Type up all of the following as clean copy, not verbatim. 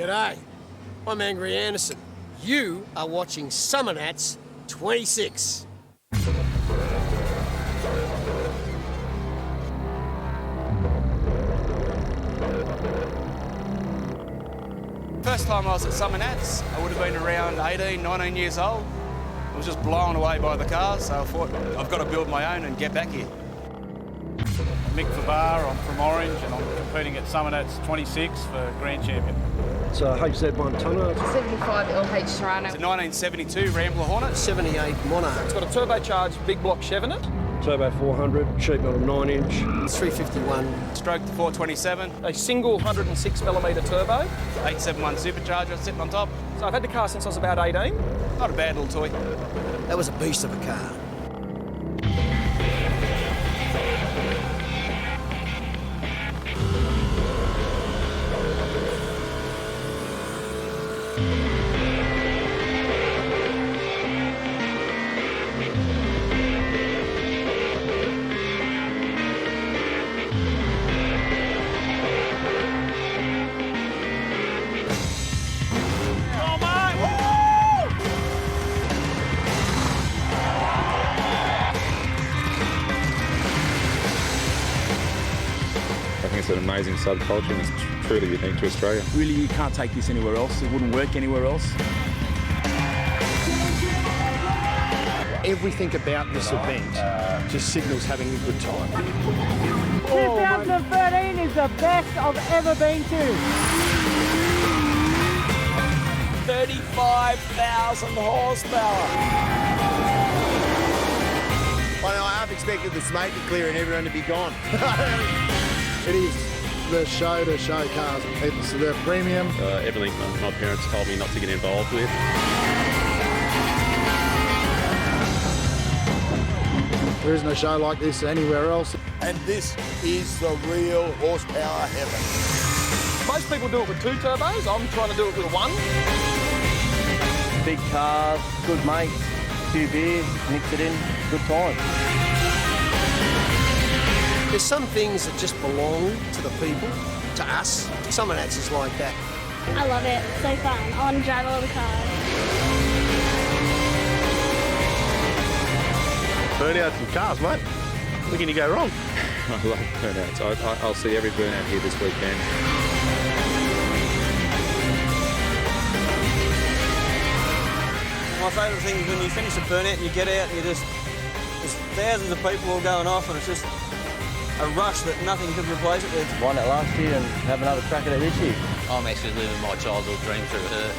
G'day, I'm Angry Anderson. You are watching Summernats 26. First time I was at Summernats, I would have been around 18, 19 years old. I was just blown away by the cars, so I thought I've got to build my own and get back here. Mick Fabar, I'm from Orange and I'm competing at Summernats 26 for Grand Champion. It's a HZ1 tonner. 75 LH Toronto. It's a 1972 Rambler Hornet. 78 Monarch. It's got a turbocharged big block Chev in it. Turbo 400, sheet metal 9-inch. 351. Stroke to 427. A single 106mm turbo. 871 supercharger sitting on top. So I've had the car since I was about 18. Not a bad little toy. That was a beast of a car. I think it's an amazing subculture and it's truly unique to Australia. Really, you can't take this anywhere else. It wouldn't work anywhere else. Everything about this event just signals having a good time. 2013 is the best I've ever been to. 35,000 horsepower. I know, I half expected the smoke to clear and everyone to be gone. It is the show to show cars. It's the premium. Everything my parents told me not to get involved with. There is no show like this anywhere else. And this is the real horsepower heaven. Most people do it with 2 turbos. I'm trying to do it with 1. Big cars, good mates, few beers, mix it in, good time. There's some things that just belong to the people, to us. Summernats is like that. I love it. It's so fun. I want to drive all the cars. Burnouts and cars, mate. Where can you go wrong? I love burnouts. I'll see every burnout here this weekend. My favourite thing is when you finish a burnout and you get out and there's thousands of people all going off and it's just a rush that nothing could replace it with. Won it last year and have another crack at it this year. I'm actually living my childhood dream through her.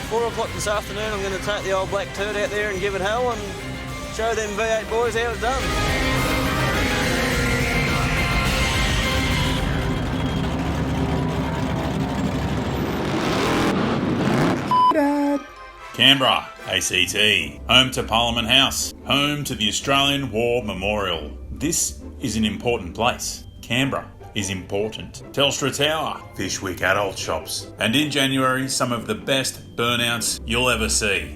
4 o'clock this afternoon, I'm going to take the old black turd out there and give it hell and show them V8 boys how it's done. Canberra, ACT, home to Parliament House, home to the Australian War Memorial. This is an important place. Canberra is important. Telstra Tower, Fishwick adult shops, and in January, some of the best burnouts you'll ever see.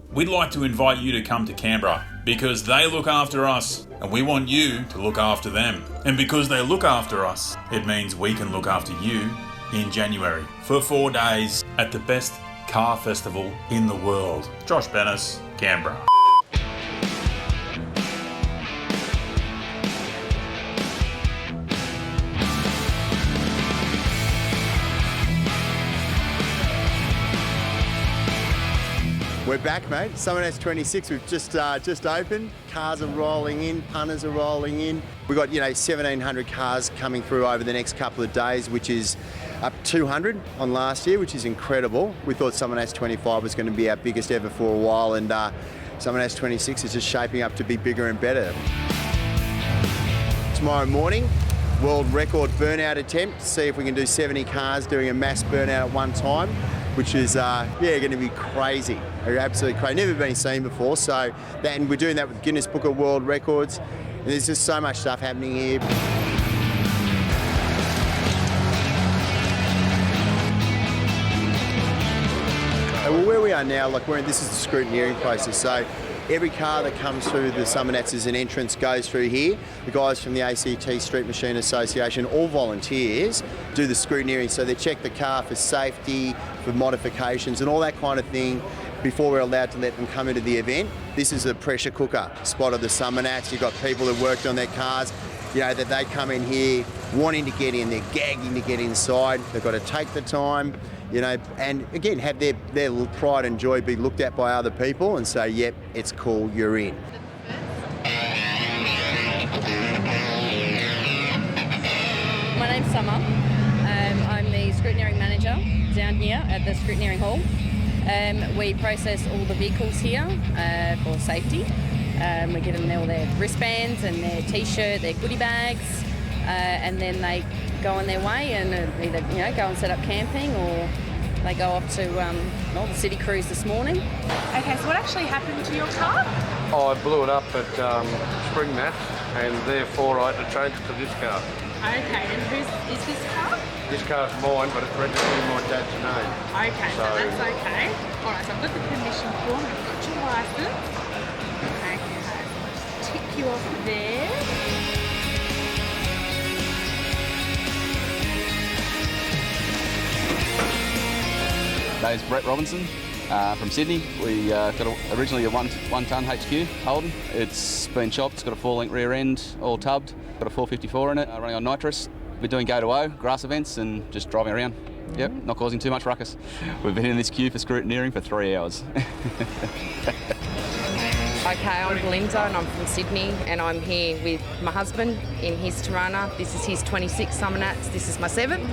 We'd like to invite you to come to Canberra because they look after us and we want you to look after them. And because they look after us, it means we can look after you in January for 4 days at the best car festival in the world. Josh Bennis, Canberra. We're back, mate. Summernats 26, we've just opened. Cars are rolling in, punters are rolling in. We've got, 1,700 cars coming through over the next couple of days, which is up 200 on last year, which is incredible. We thought Summernats 25 was going to be our biggest ever for a while, and Summernats 26 is just shaping up to be bigger and better. Tomorrow morning, world record burnout attempt, see if we can do 70 cars doing a mass burnout at one time, which is, going to be crazy. Absolutely crazy. Never been seen before. So, and we're doing that with Guinness Book of World Records. And there's just so much stuff happening here. Well, where we are now, this is the scrutineering process. So Every car that comes through the Summernats as an entrance goes through here. The guys from the ACT Street Machine Association, all volunteers, do the scrutineering, so they check the car for safety, for modifications and all that kind of thing before we're allowed to let them come into the event. This is a pressure cooker spot of the Summernats. You've got people that worked on their cars, you know, that they come in here wanting to get in, they're gagging to get inside. They've got to take the time, you know, and again, have their pride and joy be looked at by other people and say, yep, it's cool, you're in. My name's Summer. I'm the scrutineering manager down here at the Scrutineering Hall. We process all the vehicles here for safety. We give them all their wristbands and their t-shirt, their goodie bags, and then they go on their way and either go and set up camping, or they go off to the city cruise this morning. Okay, so what actually happened to your car? I blew it up at Spring Mat, and therefore I had to change it to this car. Okay, and whose is this car? This car's mine, but it's registered in my dad's name. Okay, so that's okay. All right, so I've got the permission form, I've got your licence. Okay, just tick you off there. Name's Brett Robinson from Sydney. We got originally a one-ton HQ Holden. It's been chopped, it's got a 4-link rear end, all tubbed. Got a 454 in it, running on nitrous. We're doing go-to-O, grass events, and just driving around. Yep, not causing too much ruckus. We've been in this queue for scrutineering for 3 hours. Okay, I'm Belinda and I'm from Sydney, and I'm here with my husband in his Tirana. This is his 26 Summernats, this is my 7th.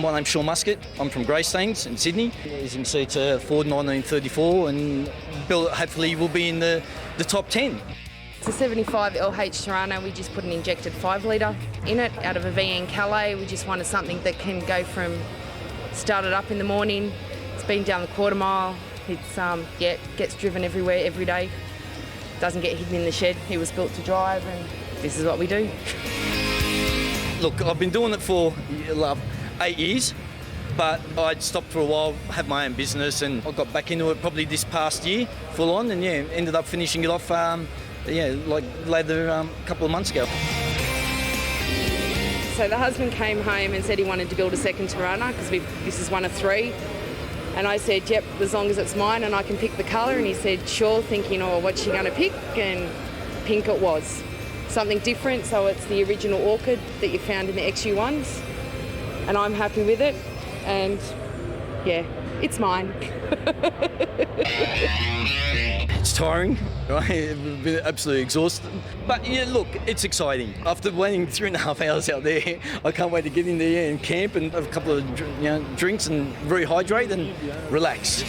My name's Sean Muscat, I'm from Greystanes in Sydney. As you can see, it's a Ford 1934, and hopefully we'll be in the top 10. It's a 75 LH Tirana. We just put an injected 5 litre in it out of a VN Calais. We just wanted something that can go from started up in the morning, it's been down the quarter mile, it's gets driven everywhere every day, doesn't get hidden in the shed. He was built to drive, and this is what we do. Look, I've been doing it for 8 years, but I'd stopped for a while, had my own business, and I got back into it probably this past year, full on, and ended up finishing it off later a couple of months ago. So the husband came home and said he wanted to build a second Tirana because this is one of 3. And I said, yep, as long as it's mine and I can pick the colour. And he said, sure, thinking, what's she going to pick? And pink it was. Something different, so it's the original orchid that you found in the XU1s. And I'm happy with it. And yeah, it's mine. It's tiring, right? It's been absolutely exhausted. But yeah, look, it's exciting. After waiting 3.5 hours out there, I can't wait to get in there and camp and have a couple of drinks and rehydrate and relax.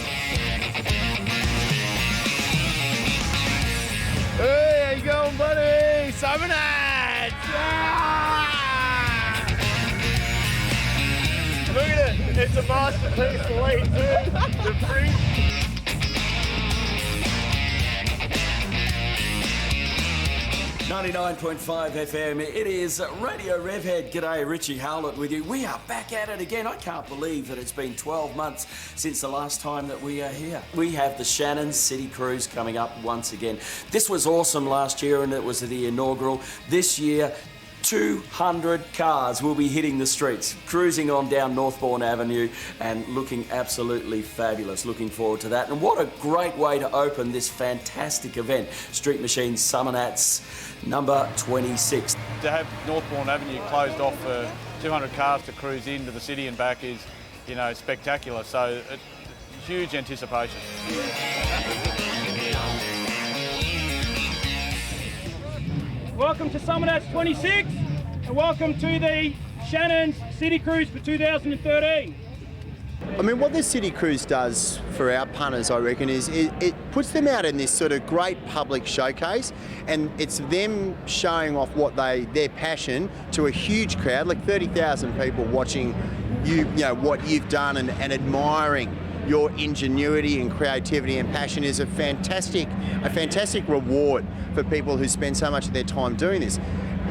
Hey, how you going, buddy? Summernats! Yeah! Look at it. It's a masterpiece to lead to. The print. 99.5 FM, it is Radio Revhead. G'day, Richie Howlett with you. We are back at it again. I can't believe that it's been 12 months since the last time that we are here. We have the Shannon City Cruise coming up once again. This was awesome last year, and it was the inaugural. This year, 200 cars will be hitting the streets, cruising on down Northbourne Avenue and looking absolutely fabulous. Looking forward to that. And what a great way to open this fantastic event, Street Machine Summernats number 26. To have Northbourne Avenue closed off for 200 cars to cruise into the city and back is, spectacular. So it's huge anticipation. Welcome to Summernats 26, and welcome to the Shannon's City Cruise for 2013. I mean, what the City Cruise does for our punters, I reckon, is it puts them out in this sort of great public showcase, and it's them showing off their passion to a huge crowd, like 30,000 people watching what you've done and admiring your ingenuity and creativity and passion is a fantastic reward for people who spend so much of their time doing this.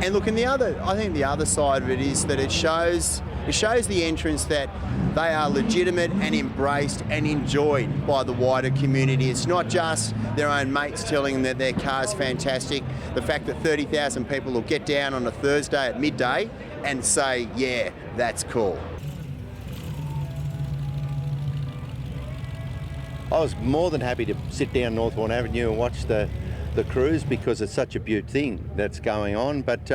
And look, I think the other side of it is that it shows the entrants that they are legitimate and embraced and enjoyed by the wider community. It's not just their own mates telling them that their car's fantastic. The fact that 30,000 people will get down on a Thursday at midday and say, yeah, that's cool. I was more than happy to sit down Northbourne Avenue and watch the cruise because it's such a beaut thing that's going on. But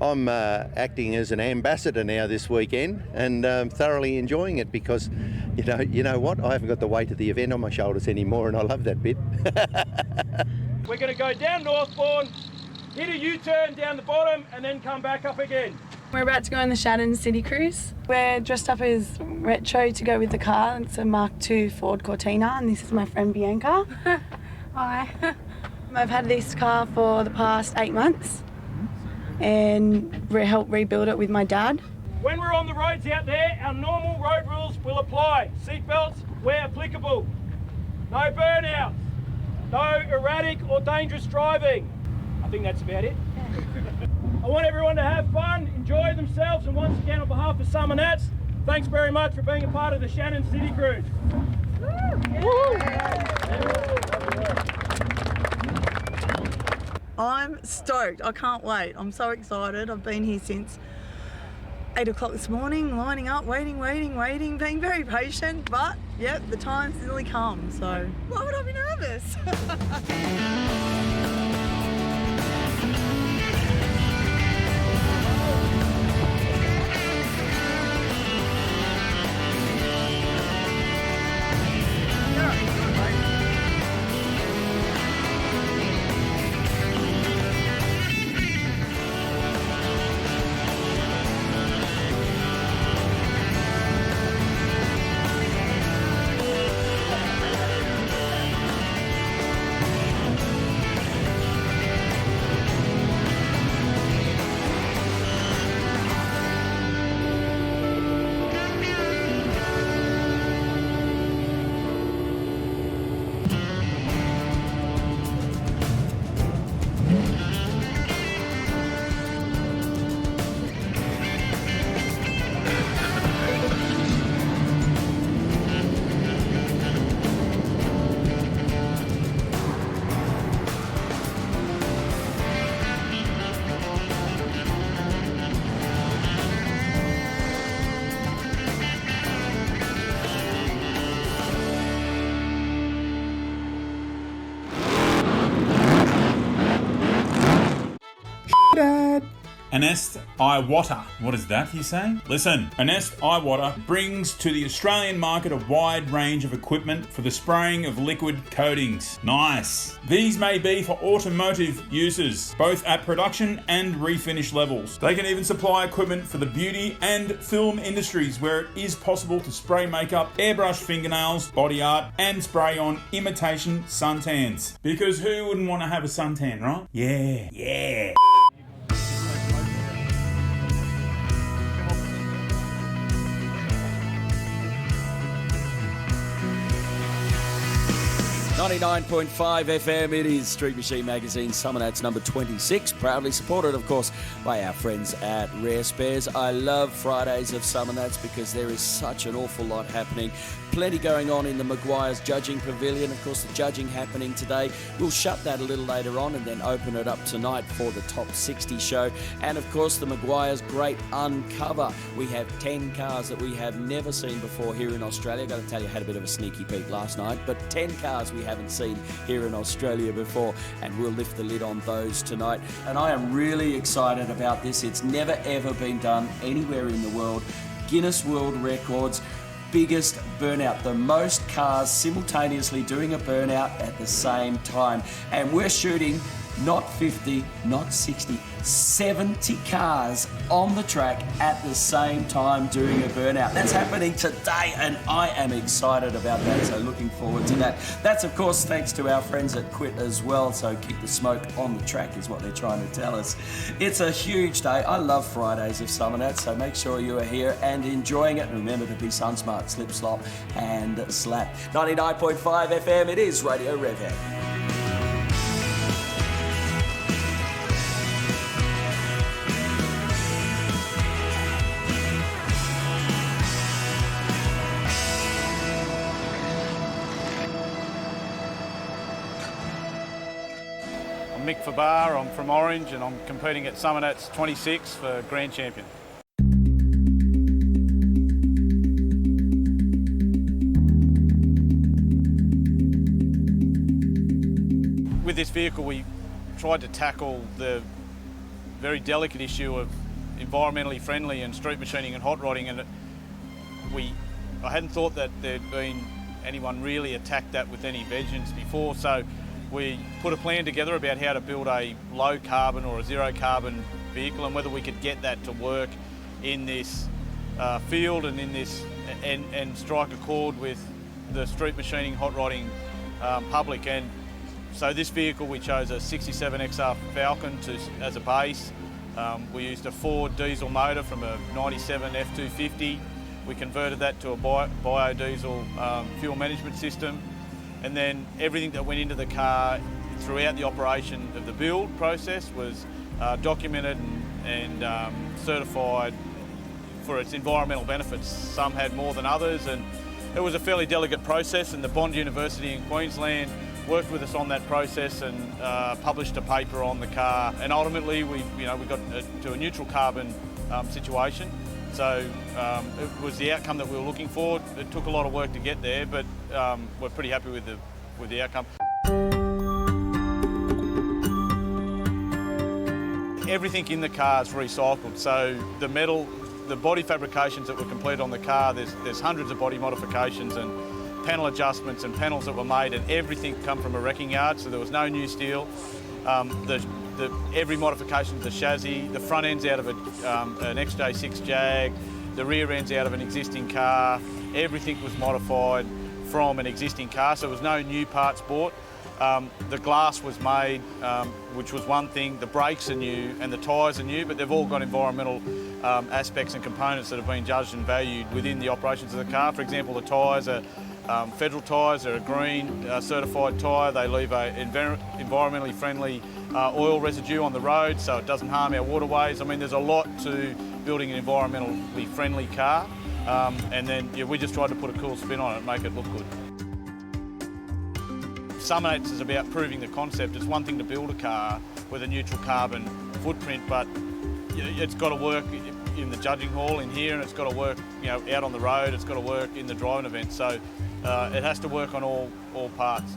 I'm acting as an ambassador now this weekend and thoroughly enjoying it because, you know what? I haven't got the weight of the event on my shoulders anymore, and I love that bit. We're going to go down Northbourne, hit a U-turn down the bottom, and then come back up again. We're about to go on the Shannon City Cruise. We're dressed up as retro to go with the car. It's a Mark II Ford Cortina, and this is my friend Bianca. Hi. I've had this car for the past 8 months and helped rebuild it with my dad. When we're on the roads out there, our normal road rules will apply. Seatbelts where applicable. No burnouts. No erratic or dangerous driving. I think that's about it. I want everyone to have fun, enjoy themselves, and once again, on behalf of Summernats, thanks very much for being a part of the Shannon City Cruise. I'm stoked. I can't wait. I'm so excited. I've been here since 8 o'clock this morning, lining up, waiting, being very patient, but yep, the time's nearly come, so why would I be nervous? Anest Iwata. What is that, you say? Listen, Anest Iwata brings to the Australian market a wide range of equipment for the spraying of liquid coatings. Nice. These may be for automotive uses, both at production and refinish levels. They can even supply equipment for the beauty and film industries where it is possible to spray makeup, airbrush fingernails, body art, and spray on imitation suntans. Because who wouldn't want to have a suntan, right? Yeah. 99.5 FM, it is Street Machine Magazine Summernats number 26, proudly supported, of course, by our friends at Rare Spares. I love Fridays of Summernats because there is such an awful lot happening. Plenty going on in the Maguire's Judging Pavilion. Of course, the judging happening today. We'll shut that a little later on and then open it up tonight for the Top 60 show. And, of course, the Maguire's Great Uncover. We have 10 cars that we have never seen before here in Australia. Got to tell you, I had a bit of a sneaky peek last night, but 10 cars we haven't seen here in Australia before, and we'll lift the lid on those tonight. And I am really excited about this. It's never ever been done anywhere in the world. Guinness World Records. Biggest burnout, the most cars simultaneously doing a burnout at the same time. And we're shooting not 50, not 60, 70 cars on the track at the same time doing a burnout. That's happening today, and I am excited about that, so looking forward to that. That's, of course, thanks to our friends at Quit as well, so keep the smoke on the track is what they're trying to tell us. It's a huge day. I love Fridays of Summernats, so make sure you are here and enjoying it. And remember to be sun smart, slip, slop, and slap. 99.5 FM, it is Radio Revhead. Mick Fabar, I'm from Orange and I'm competing at Summernats 26 for Grand Champion. With this vehicle we tried to tackle the very delicate issue of environmentally friendly and street machining and hot rodding, and I hadn't thought that there'd been anyone really attack that with any vengeance before, so we put a plan together about how to build a low carbon or a zero carbon vehicle and whether we could get that to work in this field and in this and strike a chord with the street machining hot rodding public. And so this vehicle we chose a 67 XR Falcon as a base. We used a Ford diesel motor from a 97 F250. We converted that to a biodiesel fuel management system, and then everything that went into the car throughout the operation of the build process was documented and certified for its environmental benefits. Some had more than others, and it was a fairly delicate process, and the Bond University in Queensland worked with us on that process and published a paper on the car, and ultimately we got to a neutral carbon situation. So it was the outcome that we were looking for. It took a lot of work to get there, but we're pretty happy with the outcome. Everything in the car is recycled, so the metal, the body fabrications that were completed on the car, there's hundreds of body modifications and panel adjustments and panels that were made, and everything come from a wrecking yard, so there was no new steel. Every modification of the chassis, the front end's out of an XJ6 Jag, the rear end's out of an existing car, everything was modified from an existing car, so there was no new parts bought. The glass was made, which was one thing, the brakes are new and the tyres are new, but they've all got environmental aspects and components that have been judged and valued within the operations of the car. For example, the tyres are federal tyres, they're a green certified tyre, they leave an environmentally friendly oil residue on the road so it doesn't harm our waterways. I mean, there's a lot to building an environmentally friendly car, and then we just tried to put a cool spin on it and make it look good. Summernats is about proving the concept. It's one thing to build a car with a neutral carbon footprint, but it's got to work in the judging hall in here, and it's got to work out on the road, it's got to work in the driving event, so it has to work on all parts.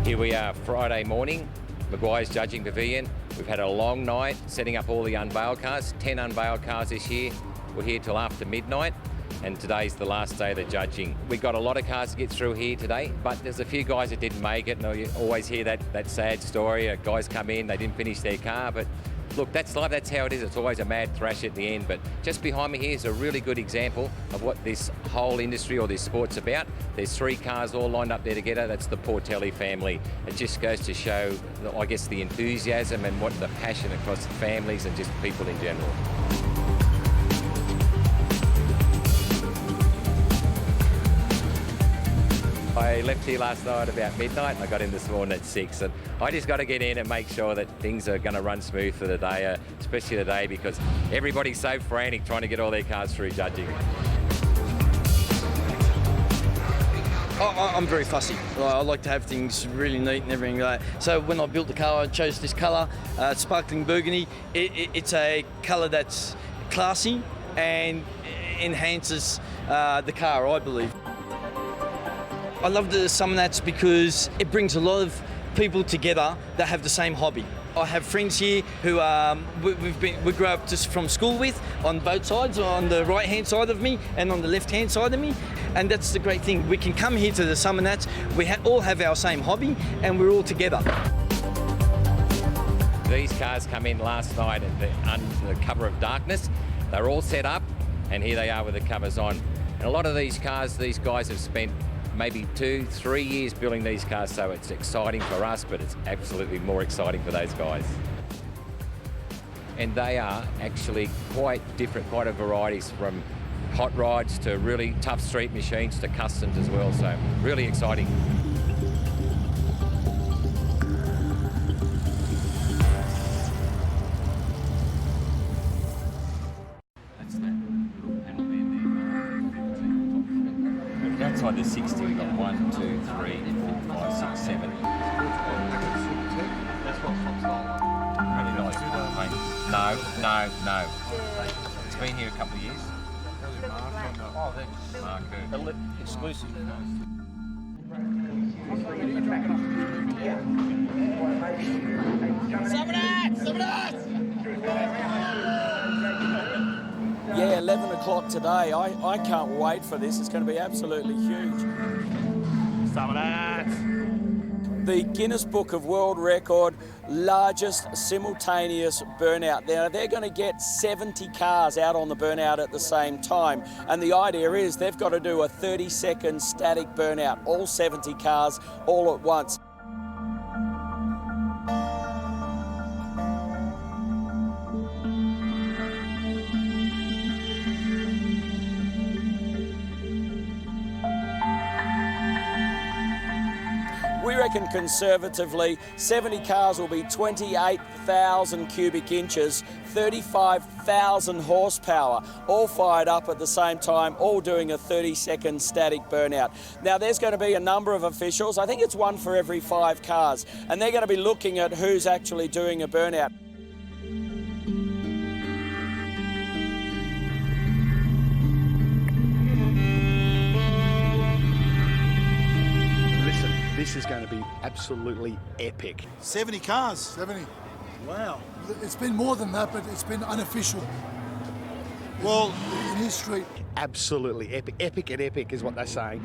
Here we are Friday morning, Maguire's Judging Pavilion. We've had a long night setting up all the unveiled cars, 10 unveiled cars this year. We're here till after midnight, and today's the last day of the judging. We've got a lot of cars to get through here today, but there's a few guys that didn't make it, and you always hear that sad story. Guys come in, they didn't finish their car, but look, that's life, that's how it is. It's always a mad thrash at the end, but just behind me here is a really good example of what this whole industry or this sport's about. There's 3 cars all lined up there together. That's the Portelli family. It just goes to show, I guess, the enthusiasm and what the passion across families and just people in general. I left here last night about midnight. I got in this morning at 6, and I just got to get in and make sure that things are going to run smooth for the day, especially today because everybody's so frantic trying to get all their cars through judging. I'm very fussy. I like to have things really neat and everything like that. So when I built the car, I chose this colour, sparkling burgundy. It's a colour that's classy and enhances the car, I believe. I love the Summernats because it brings a lot of people together that have the same hobby. I have friends here who we grew up just from school with on both sides, on the right hand side of me and on the left hand side of me, and that's the great thing. We can come here to the Summernats, we all have our same hobby and we're all together. These cars come in last night under the cover of darkness. They're all set up and here they are with the covers on. And a lot of these cars, these guys have spent maybe 2-3 years building these cars, so it's exciting for us, but it's absolutely more exciting for those guys. And they are actually quite different, quite a varieties, from hot rods to really tough street machines to customs as well, so really exciting. there's 60. We've got 1, 2, 3, 4, 5, 6, 7. Really nice paint. No. It's been here a couple of years. Oh, that's marker. Exclusive. Yeah, 11 o'clock today. I can't wait for this. It's going to be absolutely huge. The Guinness Book of World Record largest simultaneous burnout. Now, they're going to get 70 cars out on the burnout at the same time. And the idea is they've got to do a 30-second static burnout, all 70 cars all at once. We reckon conservatively 70 cars will be 28,000 cubic inches, 35,000 horsepower, all fired up at the same time, all doing a 30-second static burnout. Now there's going to be a number of officials, I think it's one for every 5 cars, and they're going to be looking at who's actually doing a burnout. This is going to be absolutely epic. 70 cars. 70. Wow. It's been more than that, but it's been unofficial. Well, in history. Absolutely epic. Epic and epic is what they're saying.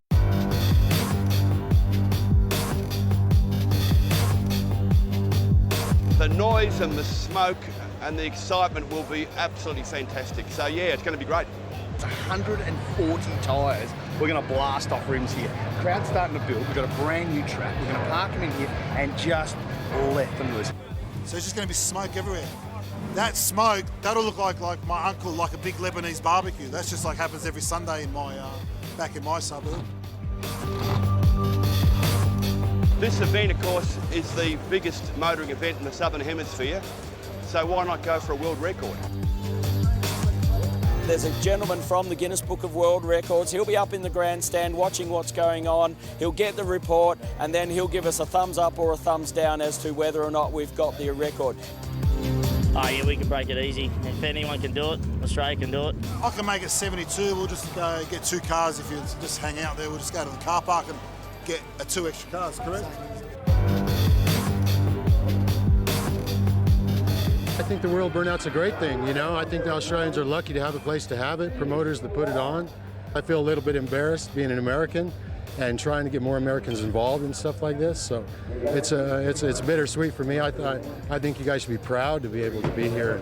The noise and the smoke and the excitement will be absolutely fantastic. So yeah, it's going to be great. It's 140 tyres. We're going to blast off rims here. Crowd's starting to build. We've got a brand new track. We're going to park them in here and just let them loose. So it's just going to be smoke everywhere. That smoke, that'll look like my uncle, like a big Lebanese barbecue. That's just like happens every Sunday in my back in my suburb. This event, of course, is the biggest motoring event in the Southern Hemisphere. So why not go for a world record? There's a gentleman from the Guinness Book of World Records. He'll be up in the grandstand watching what's going on. He'll get the report and then he'll give us a thumbs up or a thumbs down as to whether or not we've got the record. Oh yeah, we can break it easy. If anyone can do it, Australia can do it. I can make it 72. We'll just get 2 cars. If you just hang out there, we'll just go to the car park and get 2 extra cars, correct? I think the World Burnout's a great thing, you know. I think the Australians are lucky to have a place to have it, promoters that put it on. I feel a little bit embarrassed being an American and trying to get more Americans involved in stuff like this. So it's bittersweet for me. I think you guys should be proud to be able to be here.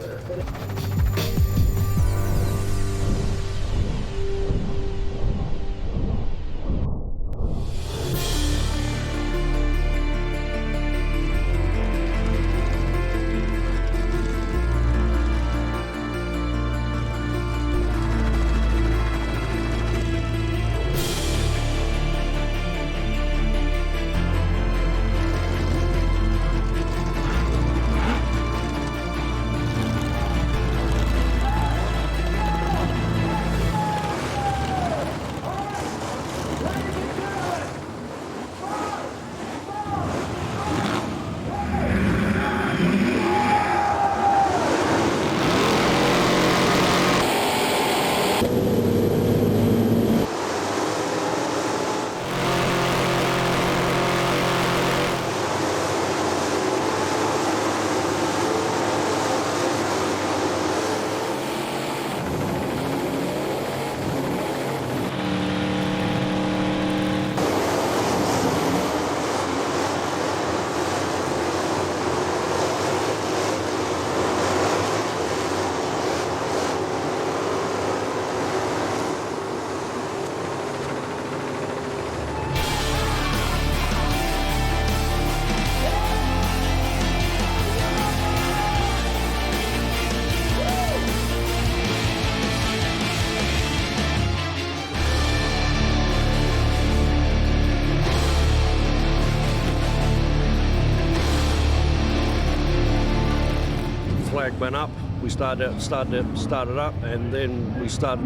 Flag went up, we started it up, and then we started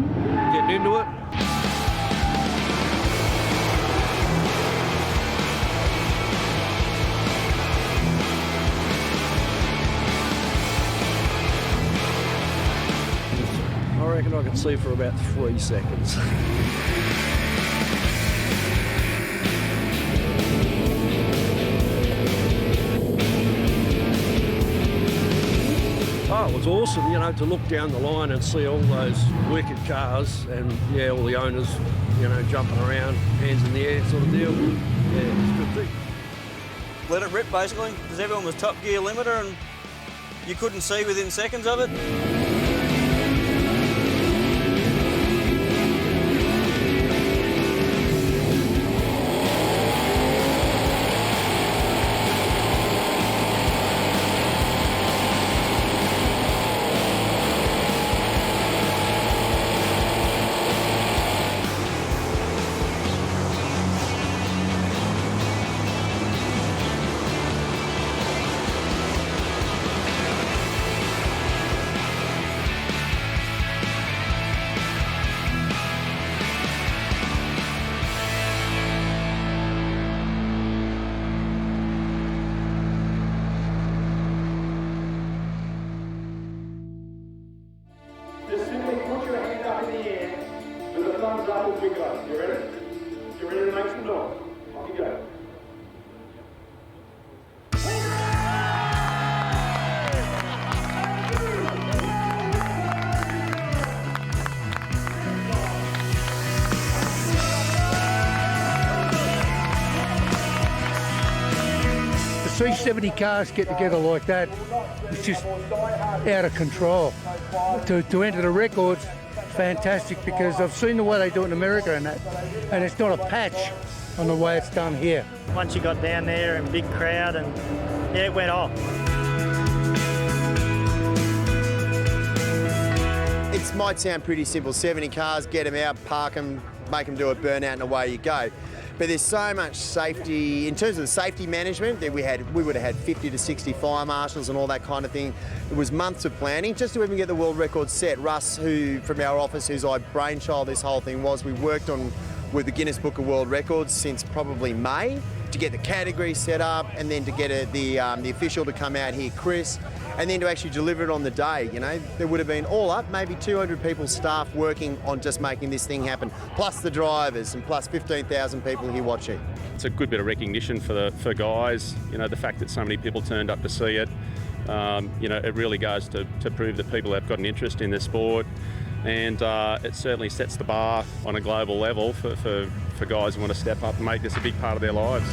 getting into it. can see for about 3 seconds. Oh, it was awesome, you know, to look down the line and see all those wicked cars and, yeah, all the owners, you know, jumping around, hands in the air sort of deal. Yeah, it's a good thing. Let it rip, basically, because everyone was top gear limiter and you couldn't see within seconds of it. Just simply put your hand up in the air and the thumbs up as we go. You ready? You ready to make some noise? Off you go. To see 70 cars get together like that, it's just out of control. To enter the records, fantastic, because I've seen the way they do it in America and that, and it's not a patch on the way it's done here. Once you got down there and big crowd, and yeah, it went off. It might sound pretty simple, 70 cars, get them out, park them, make them do a burnout and away you go. But there's so much safety, in terms of the safety management, that we would have had 50 to 60 fire marshals and all that kind of thing. It was months of planning just to even get the world record set. Russ, who from our office, who's our brainchild this whole thing was, we worked on with the Guinness Book of World Records since probably May to get the category set up, and then to get the official to come out here, Chris, and then to actually deliver it on the day. You know, there would have been all up maybe 200 people staff working on just making this thing happen, plus the drivers and plus 15,000 people here watching. It's a good bit of recognition for guys. You know, the fact that so many people turned up to see it. You know, it really goes to prove that people have got an interest in the sport, and it certainly sets the bar on a global level for guys who want to step up and make this a big part of their lives.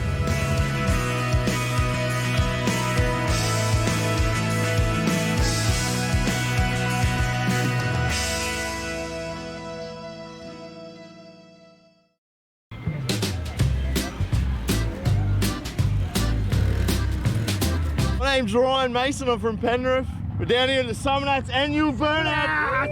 My name's Ryan Mason, I'm from Penrith. We're down here at the Summernats annual Burnout.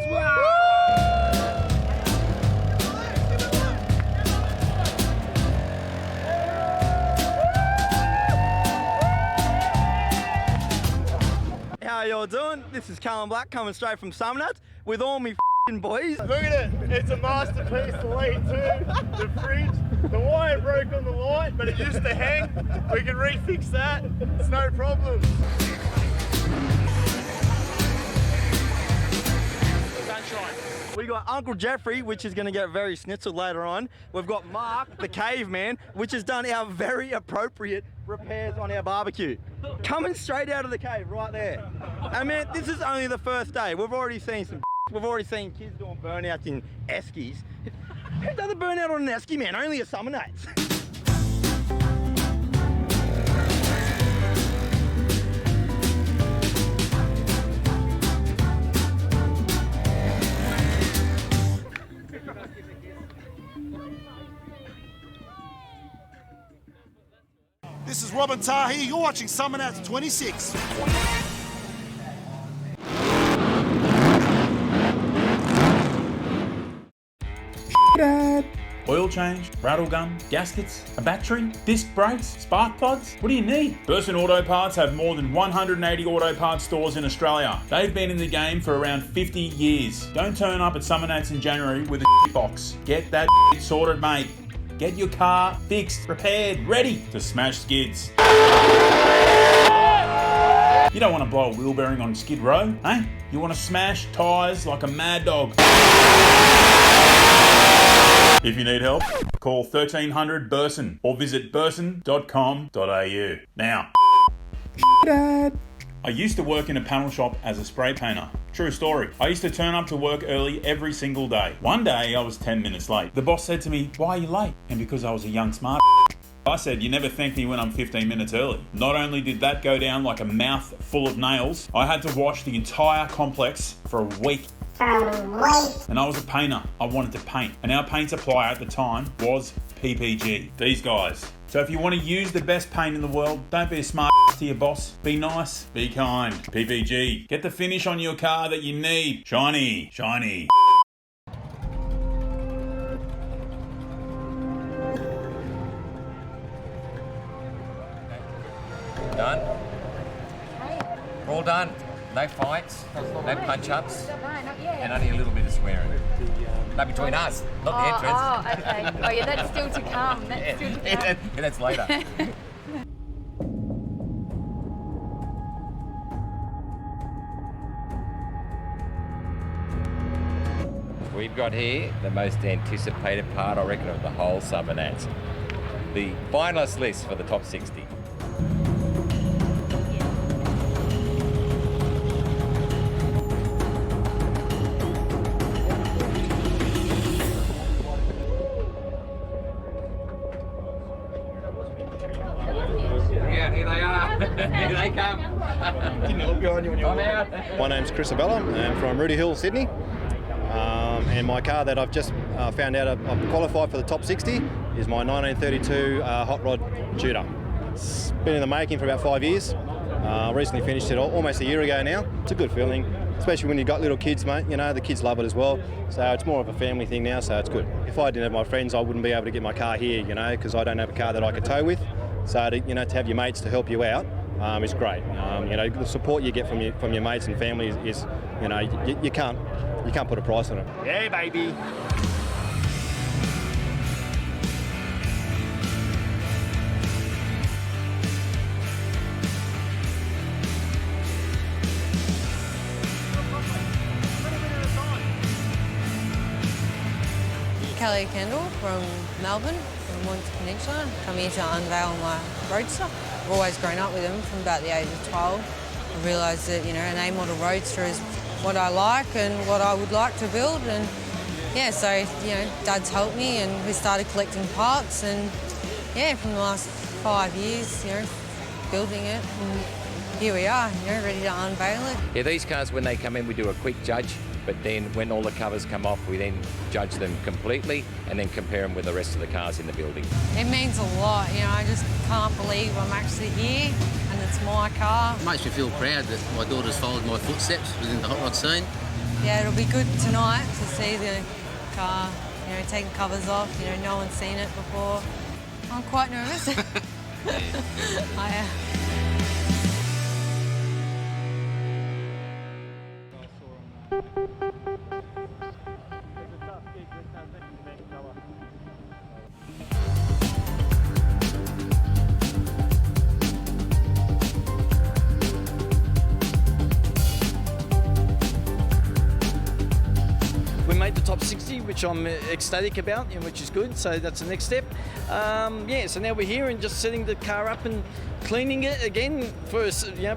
How y'all doing? This is Callum Black coming straight from Summernats with all me boys. Look at it, it's a masterpiece to lead to. The fridge, the wire broke on the light, but it used to hang. We can refix that, it's no problem. We got Uncle Jeffrey, which is going to get very schnitzel later on. We've got Mark, the caveman, which has done our very appropriate repairs on our barbecue. Coming straight out of the cave, right there. I mean, this is only the first day. We've already seen kids doing burnouts in eskies. Who does a burnout on an esky, man? Only a Summernats. This is Robin Tahi. You're watching Summernats 26. Oil change, rattle gun, gaskets, a battery, disc brakes, spark plugs. What do you need? Burson Auto Parts have more than 180 auto parts stores in Australia. They've been in the game for around 50 years. Don't turn up at Summernats in January with a box. Get that sorted, mate. Get your car fixed, repaired, ready to smash skids. You don't want to blow a wheel bearing on Skid Row, eh? You want to smash tyres like a mad dog. If you need help, call 1300 Burson or visit burson.com.au. Now, I used to work in a panel shop as a spray painter. True story. I used to turn up to work early every single day. One day I was 10 minutes late. The boss said to me, "Why are you late?" And because I was a young smart I said, "You never thank me when I'm 15 minutes early." Not only did that go down like a mouth full of nails, I had to wash the entire complex for a week. And I was a painter. I wanted to paint. And our paint supplier at the time was PPG. These guys. So if you want to use the best paint in the world, don't be a smart to your boss. Be nice. Be kind. PPG. Get the finish on your car that you need. Shiny. Shiny. Done. We're all done. No fights, no punch-ups, and only a little bit of swearing. No, between us, not the entrance. Oh, okay. Oh, yeah, that's still to come. That's still to come. Yeah, that's later. We've got here the most anticipated part, I reckon, of the whole Summernats. The finalist list for the top 60. Yeah, here they are. Here they come. My name's Chris Abella. I'm from Rooty Hill, Sydney. And my car that I've just found out I've qualified for the top 60 is my 1932 Hot Rod Tudor. It's been in the making for about 5 years. Recently finished it almost a year ago now. It's a good feeling, especially when you've got little kids, mate. You know, the kids love it as well. So it's more of a family thing now, so it's good. If I didn't have my friends, I wouldn't be able to get my car here, you know, because I don't have a car that I could tow with. So, to have your mates to help you out is great. The support you get from your mates and family is you can't put a price on it. Yeah, baby. Kelly Kendall from Melbourne, from Montana Peninsula. Come here to unveil my Roadster. I've always grown up with them from about the age of 12. I realised that, an A-model Roadster is what I like and what I would like to build. And yeah, so, Dad's helped me and we started collecting parts and yeah, from the last 5 years, building it. And here we are, ready to unveil it. Yeah, these cars, when they come in, we do a quick judge, but then when all the covers come off, we then judge them completely and then compare them with the rest of the cars in the building. It means a lot, I just can't believe I'm actually here and it's my car. It makes me feel proud that my daughter's followed my footsteps within the hot rod scene. Yeah, it'll be good tonight to see the car, taking covers off, no one's seen it before. I'm quite nervous. I am. We made the top 60, which I'm ecstatic about, which is good, so that's the next step. So now we're here and just setting the car up and cleaning it again for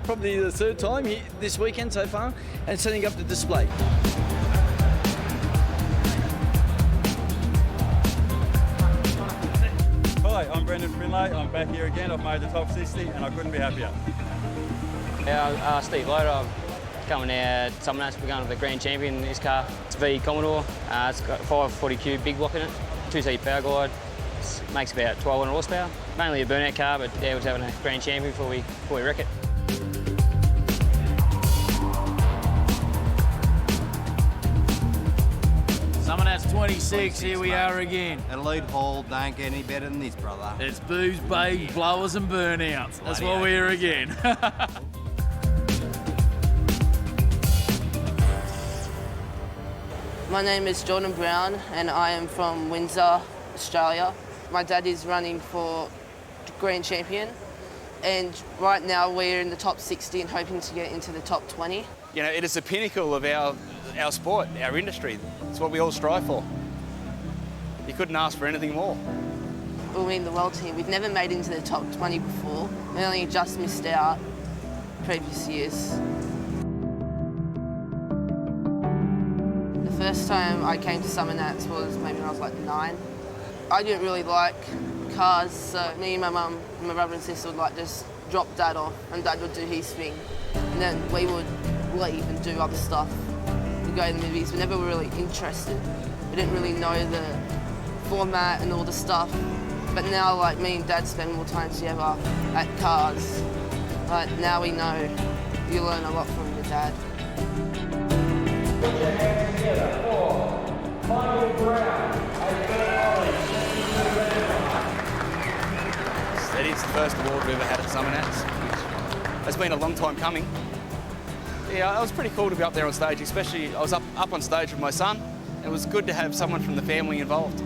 probably the third time this weekend so far, and setting up the display. Hi, I'm Brendan Finlay. I'm back here again. I've made the top 60 and I couldn't be happier. Yeah, Steve Loader. I'm coming out Summernats. We're going to the Grand Champion in this car. It's a V Commodore. It's got a 540Q big block in it, 2-seat power guide. It makes about 1,200 horsepower. Mainly a burnout car, but yeah, we're having a Grand Champion before we wreck it. Summernats 26, here we are again. Elite Hall don't get any better than this, brother. It's booze, babes, blowers and burnouts. That's why we're here again. My name is Jordan Brown and I am from Windsor, Australia. My dad is running for Grand Champion and right now we're in the top 60 and hoping to get into the top 20. You know, it is the pinnacle of our sport, our industry. It's what we all strive for. You couldn't ask for anything more. We're in the world team. We've never made it into the top 20 before. We only just missed out previous years. The first time I came to Summernats was maybe when I was like 9. I didn't really like cars, so me and my mum and my brother and sister would like just drop Dad off and Dad would do his thing. And then we would leave and do other stuff. We'd go to the movies. We never were really interested. We didn't really know the format and all the stuff. But now, like, me and Dad spend more time together at cars. Like, now we know you learn a lot from your dad. Put your hands together for Michael Brown. That is the first award we've ever had at Summernats, which has been a long time coming. Yeah, it was pretty cool to be up there on stage, especially I was up on stage with my son. It was good to have someone from the family involved.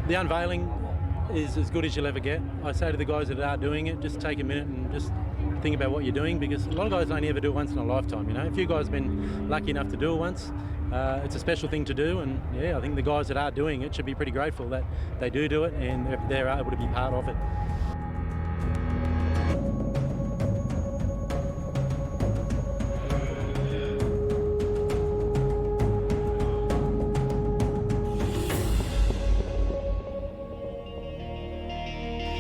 The unveiling is as good as you'll ever get. I say to the guys that are doing it, just take a minute and just think about what you're doing, because a lot of guys only ever do it once in a lifetime, you know. A few guys have been lucky enough to do it once. It's a special thing to do, and yeah, I think the guys that are doing it should be pretty grateful that they do it and they're able to be part of it.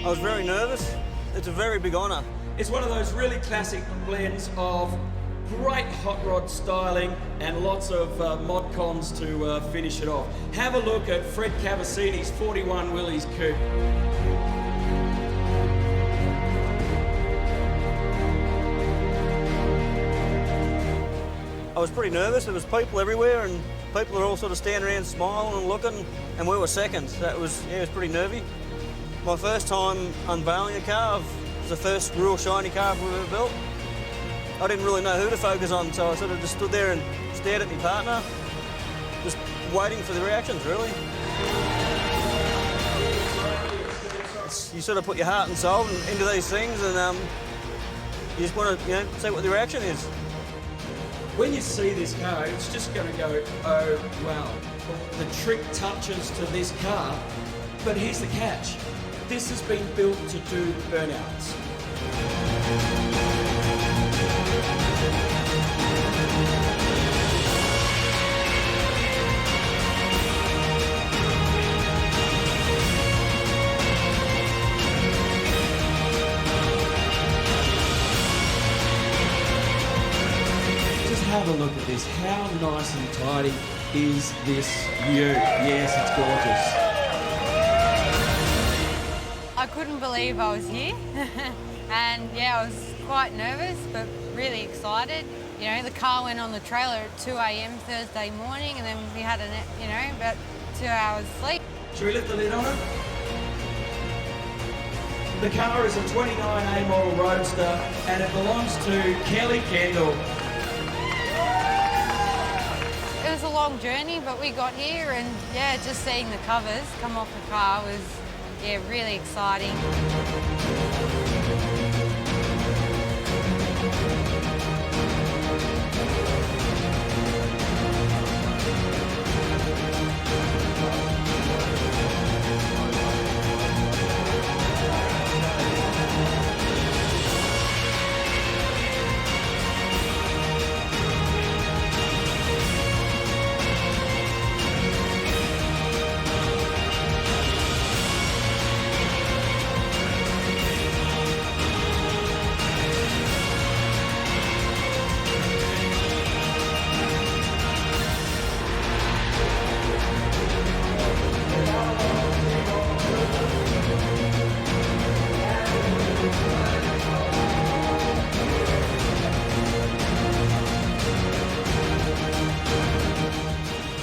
I was very nervous. It's a very big honour. It's one of those really classic blends of great hot rod styling and lots of mod cons to finish it off. Have a look at Fred Cavassini's 41 Willys coupe. I was pretty nervous. There was people everywhere and people were all sort of standing around smiling and looking, and we were second. That was, yeah, it was pretty nervy. My first time unveiling a car. It was the first real shiny car we've ever built. I didn't really know who to focus on, so I sort of just stood there and stared at my partner, just waiting for the reactions, really. You sort of put your heart and soul into these things, and you just want to, see what the reaction is. When you see this car, it's just going to go, oh wow. The trick touches to this car, but here's the catch. This has been built to do burnouts. Just have a look at this. How nice and tidy is this view? Yes, it's gorgeous. I couldn't believe I was here. And yeah, I was quite nervous, but really excited. You know, the car went on the trailer at 2 a.m. Thursday morning, and then we had about 2 hours sleep. Should we lift the lid on it? The car is a 29A model Roadster, and it belongs to Kelly Kendall. It was a long journey, but we got here, and yeah, just seeing the covers come off the car was, yeah, really exciting.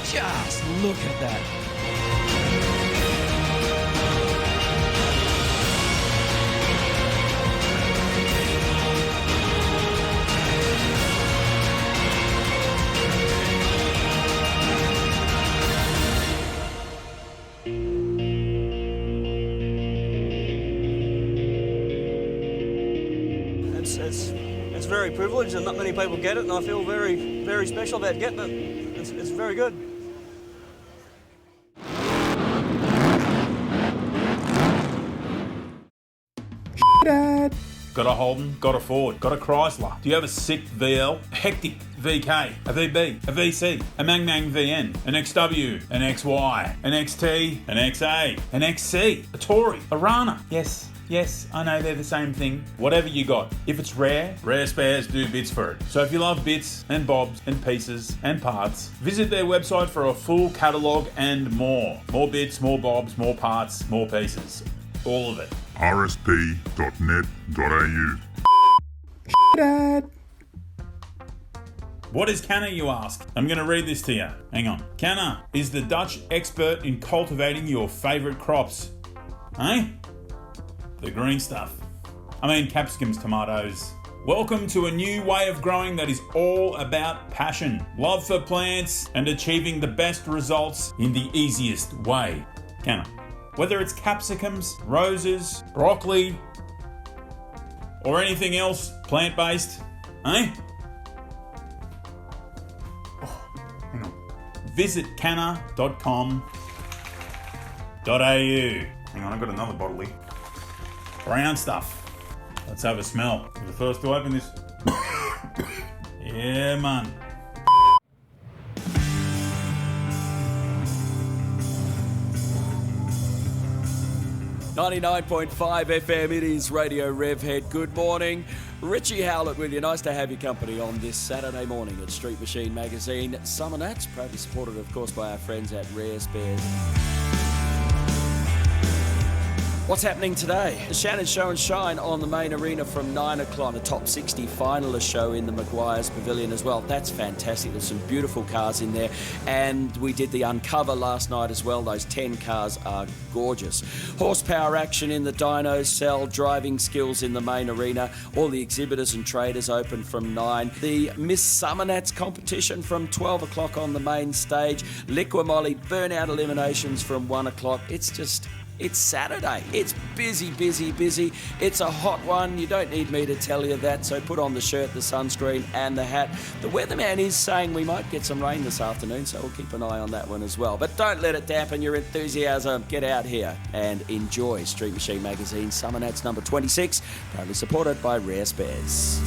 Just look at that. very privileged and not many people get it, and I feel very, very special about getting it. It's very good. Dad. Got a Holden, got a Ford, got a Chrysler. Do you have a sick VL, a Hectic, VK, a VB, a VC, a Mang Mang VN, an XW, an XY, an XT, an XA, an XC, a Tory, a Rana? Yes, I know they're the same thing. Whatever you got. If it's rare, Rare Spares do bits for it. So if you love bits and bobs and pieces and parts, visit their website for a full catalogue and more. More bits, more bobs, more parts, more pieces. All of it. rsp.net.au. Dad. What is canna, you ask? I'm going to read this to you. Hang on. Canna is the Dutch expert in cultivating your favourite crops. Eh? The green stuff. I mean capsicums, tomatoes. Welcome to a new way of growing that is all about passion, love for plants, and achieving the best results in the easiest way. Canna. Whether it's capsicums, roses, broccoli, or anything else plant-based, eh? Oh, hang on. Visit canna.com.au. Hang on, I've got another bottle here. Brown stuff. Let's have a smell. You're the first to open this. Yeah, man. 99.5 FM, it is Radio Revhead. Good morning. Richie Howlett with you. Nice to have your company on this Saturday morning at Street Machine Magazine Summernats, proudly supported, of course, by our friends at Rare Spares. What's happening today? The Shannon Show and Shine on the main arena from 9 o'clock. A top 60 finalist show in the Maguire's Pavilion as well. That's fantastic. There's some beautiful cars in there. And we did the Uncover last night as well. Those 10 cars are gorgeous. Horsepower action in the dyno cell, driving skills in the main arena. All the exhibitors and traders open from 9. The Miss Summernats competition from 12 o'clock on the main stage. Liqua Molly Burnout eliminations from 1 o'clock. It's Saturday. It's busy, busy, busy. It's a hot one. You don't need me to tell you that, so put on the shirt, the sunscreen and the hat. The weatherman is saying we might get some rain this afternoon, so we'll keep an eye on that one as well. But don't let it dampen your enthusiasm. Get out here and enjoy Street Machine Magazine Summernats number 26, proudly supported by Rare Spares.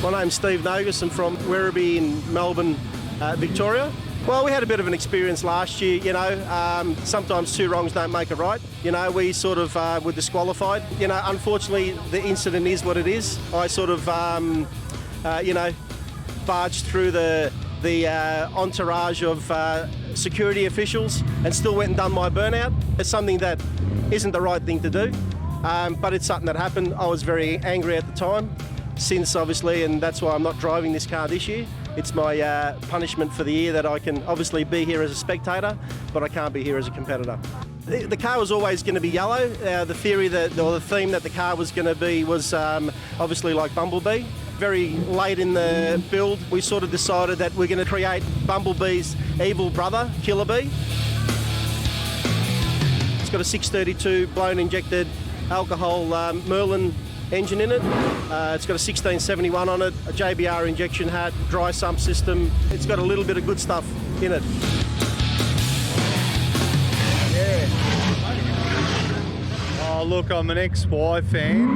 My name's Steve Nogus. I'm from Werribee in Melbourne, Victoria. Well, we had a bit of an experience last year, sometimes two wrongs don't make a right. We sort of were disqualified. Unfortunately, the incident is what it is. I sort of, barged through the entourage of security officials and still went and done my burnout. It's something that isn't the right thing to do, but it's something that happened. I was very angry at the time. Since obviously, and that's why I'm not driving this car this year. It's my punishment for the year that I can obviously be here as a spectator, but I can't be here as a competitor. The car was always going to be yellow. The theme that the car was going to be was obviously like Bumblebee. Very late in the build, we sort of decided that we're going to create Bumblebee's evil brother, Killer Bee. It's got a 632 blown injected alcohol Merlin engine in it. It's got a 1671 on it, a JBR injection hat, dry sump system. It's got a little bit of good stuff in it. Yeah. Oh, look, I'm an XY fan,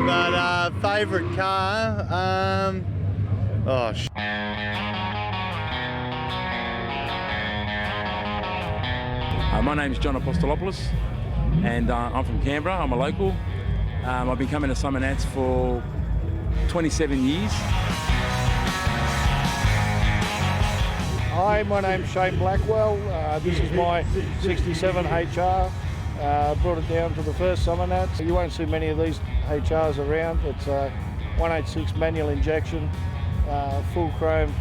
but favourite car, My name's John Apostolopoulos, and I'm from Canberra. I'm a local. I've been coming to Summernats for 27 years. Hi, my name's Shane Blackwell. This is my 67 HR. Brought it down to the first Summernats. You won't see many of these HRs around. It's a 186 manual injection, full chrome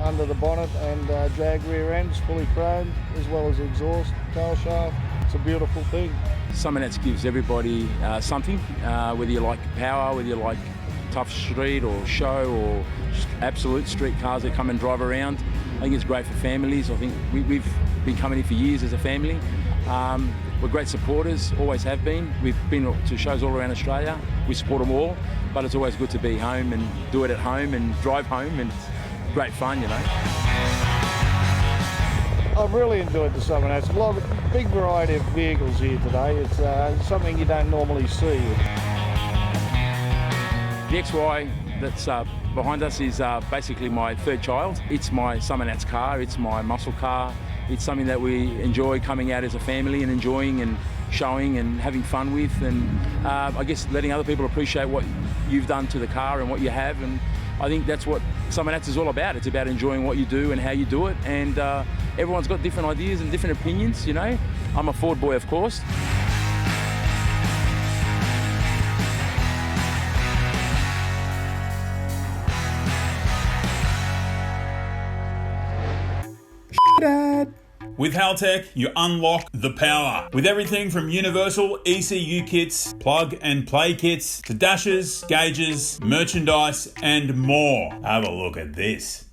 under the bonnet and jag rear ends, fully chromed, as well as exhaust, tail shaft. It's a beautiful thing. Summernats gives everybody something, whether you like power, whether you like tough street or show or absolute street cars that come and drive around. I think it's great for families. I think we've been coming here for years as a family. We're great supporters, always have been. We've been to shows all around Australia. We support them all, but it's always good to be home and do it at home and drive home, and it's great fun, you know. I've really enjoyed the Summernats. A lot of big variety of vehicles here today. It's something you don't normally see. The XY that's behind us is basically my third child. It's my Summernats car, it's my muscle car. It's something that we enjoy coming out as a family and enjoying and showing and having fun with, and I guess letting other people appreciate what you've done to the car and what you have. And I think that's what Summernats is all about. It's about enjoying what you do and how you do it, and everyone's got different ideas and different opinions, you know. I'm a Ford boy, of course. With Haltech, you unlock the power. With everything from universal ECU kits, plug and play kits, to dashes, gauges, merchandise, and more. Have a look at this.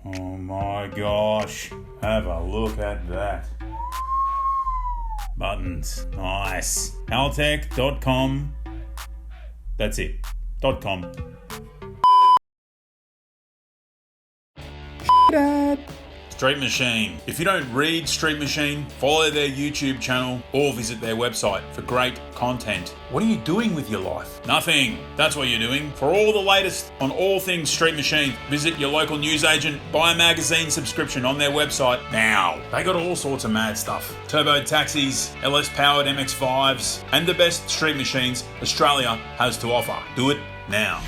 Oh my gosh, have a look at that. Buttons, nice. Haltech.com. That's it, .com. Street Machine. If you don't read Street Machine, follow their YouTube channel or visit their website for great content. What are you doing with your life? Nothing. That's what you're doing. For all the latest on all things Street Machine, visit your local newsagent, buy a magazine subscription on their website now. They got all sorts of mad stuff. Turbo taxis, LS powered MX-5s, and the best street machines Australia has to offer. Do it now.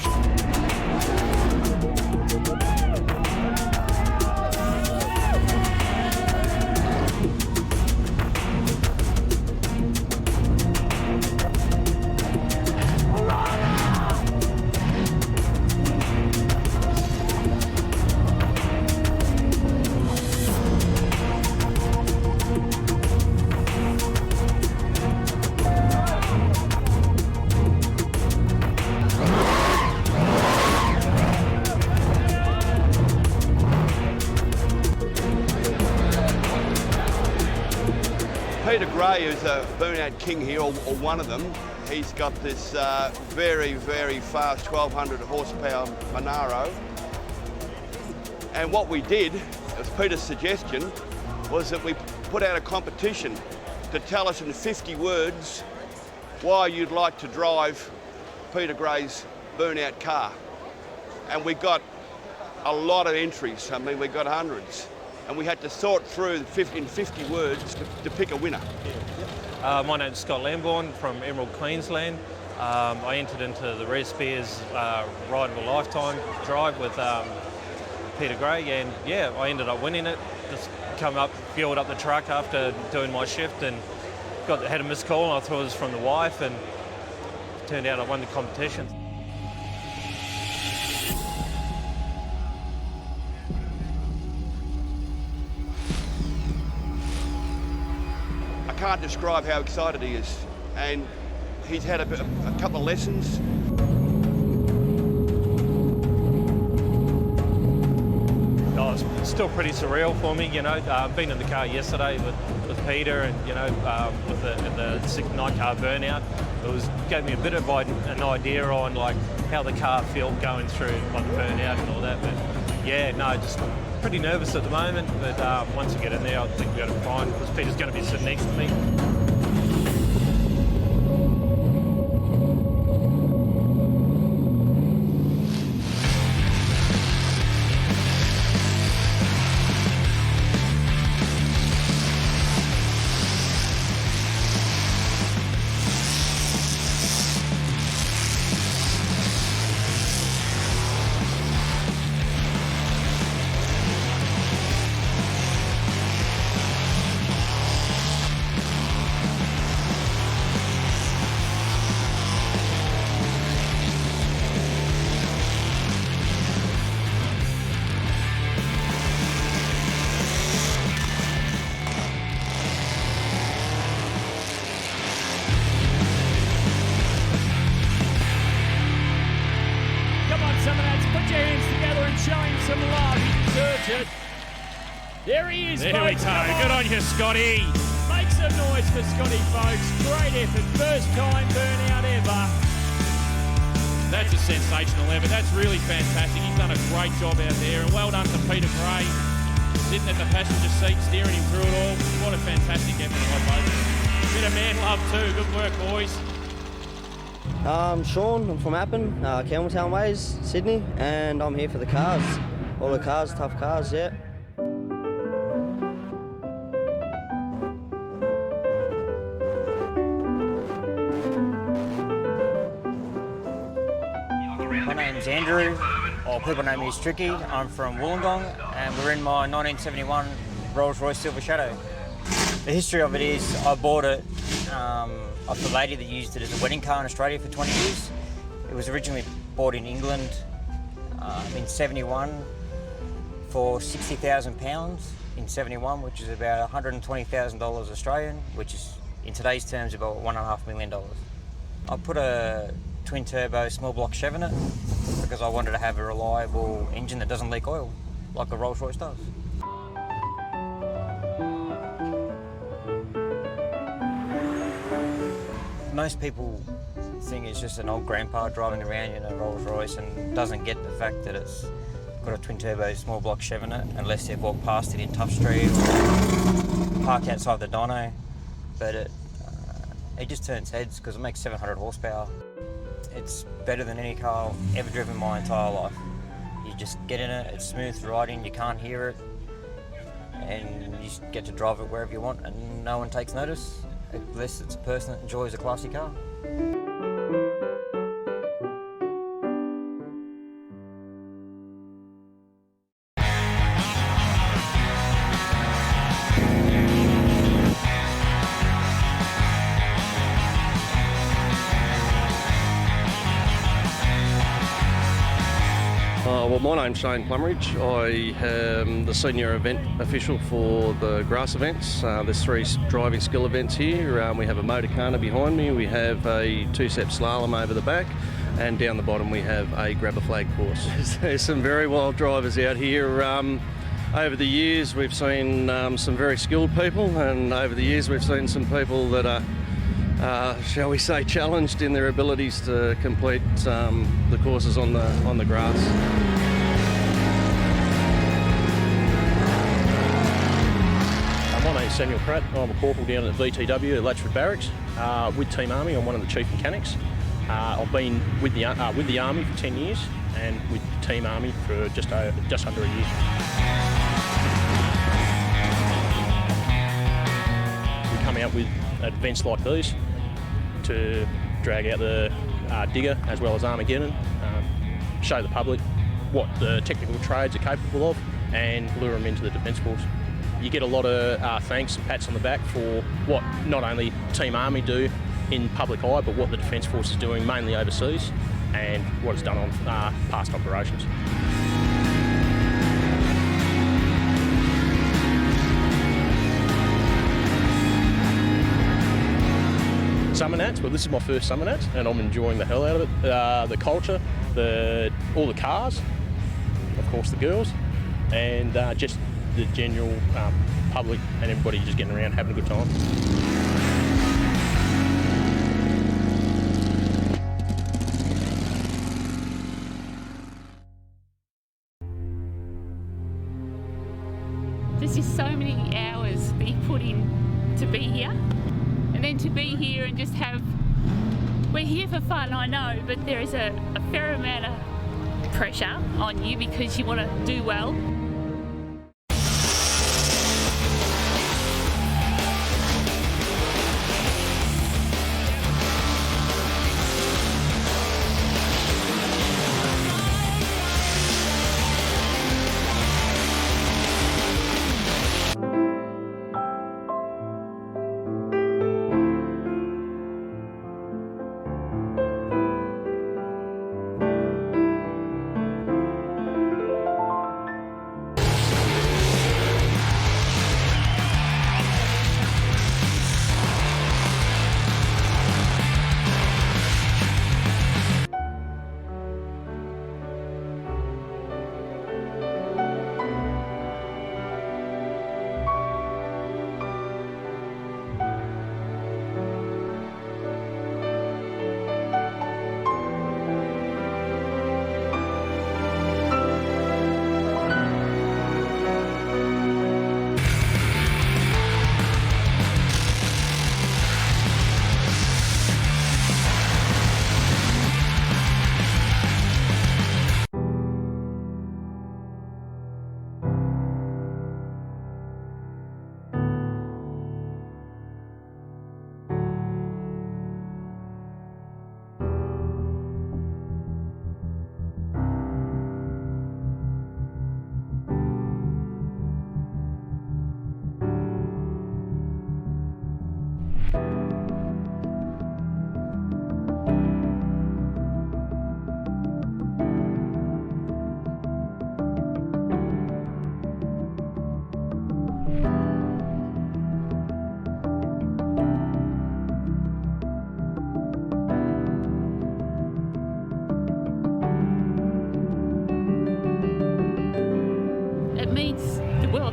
Who's a Burnout king here, or one of them. He's got this very, very fast 1200 horsepower Monaro. And what we did, as Peter's suggestion, was that we put out a competition to tell us in 50 words why you'd like to drive Peter Gray's Burnout car. And we got a lot of entries. I mean, we got hundreds. And we had to sort through in 50 words to pick a winner. My name's Scott Lambourne from Emerald, Queensland. I entered into the Rare Spears Ride of a Lifetime drive with Peter Gray, and yeah, I ended up winning it. Just come up, fueled up the truck after doing my shift, and had a missed call, and I thought it was from the wife, and it turned out I won the competition. I can't describe how excited he is, and he's had a couple of lessons. Oh, it's still pretty surreal for me, you know. Been in the car yesterday with Peter, and you know, with the 9-car Burnout. Gave me a bit of an idea on like how the car felt going through like the Burnout and all that. But yeah, no, just pretty nervous at the moment. But once I get in there, I think we'll be able to find, because Peter's going to be sitting next to me. There he is, There we folks. go. Good on you, Scotty. Make some noise for Scotty, folks. Great effort. First time burnout ever. That's a sensational effort. That's really fantastic. He's done a great job out there, and well done to Peter Gray, sitting at the passenger seat, steering him through it all. What a fantastic effort by both. Bit of man love too. Good work, boys. I'm Sean. I'm from Appin, Campbelltown Ways, Sydney, and I'm here for the cars. All the cars, tough cars, yeah. My name's Andrew, or people know me as Tricky. I'm from Wollongong, and we're in my 1971 Rolls-Royce Silver Shadow. The history of it is I bought it off the lady that used it as a wedding car in Australia for 20 years. It was originally bought in England in 71 for £60,000 in 71, which is about $120,000 Australian, which is in today's terms about $1.5 million. I put a twin turbo small block Chev in it because I wanted to have a reliable engine that doesn't leak oil like a Rolls-Royce does. Most people think it's just an old grandpa driving around in a Rolls-Royce and doesn't get the fact that it's got a twin turbo small block Chev in it unless they've walked past it in Tough Street or park outside the dyno. But it just turns heads because it makes 700 horsepower. It's better than any car I've ever driven my entire life. You just get in it, it's smooth riding, you can't hear it, and you just get to drive it wherever you want and no one takes notice, unless it's a person that enjoys a classy car. Well, my name's Shane Plumridge. I am the senior event official for the grass events. There's 3 driving skill events here. We have a motorcana behind me, we have a 2-step slalom over the back, and down the bottom we have a grab a flag course. There's some very wild drivers out here. Over the years we've seen some very skilled people, and over the years we've seen some people that are shall we say, challenged in their abilities to complete the courses on the grass. My name's Samuel Pratt. I'm a corporal down at VTW at Latchford Barracks with Team Army. I'm one of the chief mechanics. I've been with the Army for 10 years and with Team Army for just under a year. We come out with events like these to drag out the digger as well as Armageddon, show the public what the technical trades are capable of and lure them into the Defence Force. You get a lot of thanks and pats on the back for what not only Team Army do in public eye, but what the Defence Force is doing mainly overseas and what it's done on past operations. Summernats, well, this is my first Summernats and I'm enjoying the hell out of it. The culture, all the cars, of course the girls, and just the general public and everybody just getting around having a good time. There's just so many hours that you put in to be here, and then to be here and just have, we're here for fun, I know, but there is a fair amount of pressure on you because you want to do well.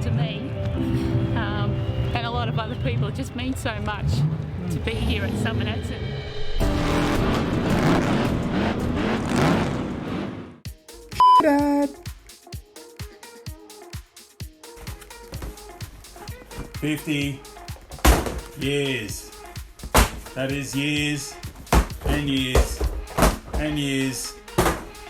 to me and a lot of other people. It just means so much to be here at Summernats. Dad. 50 years. That is years and years and years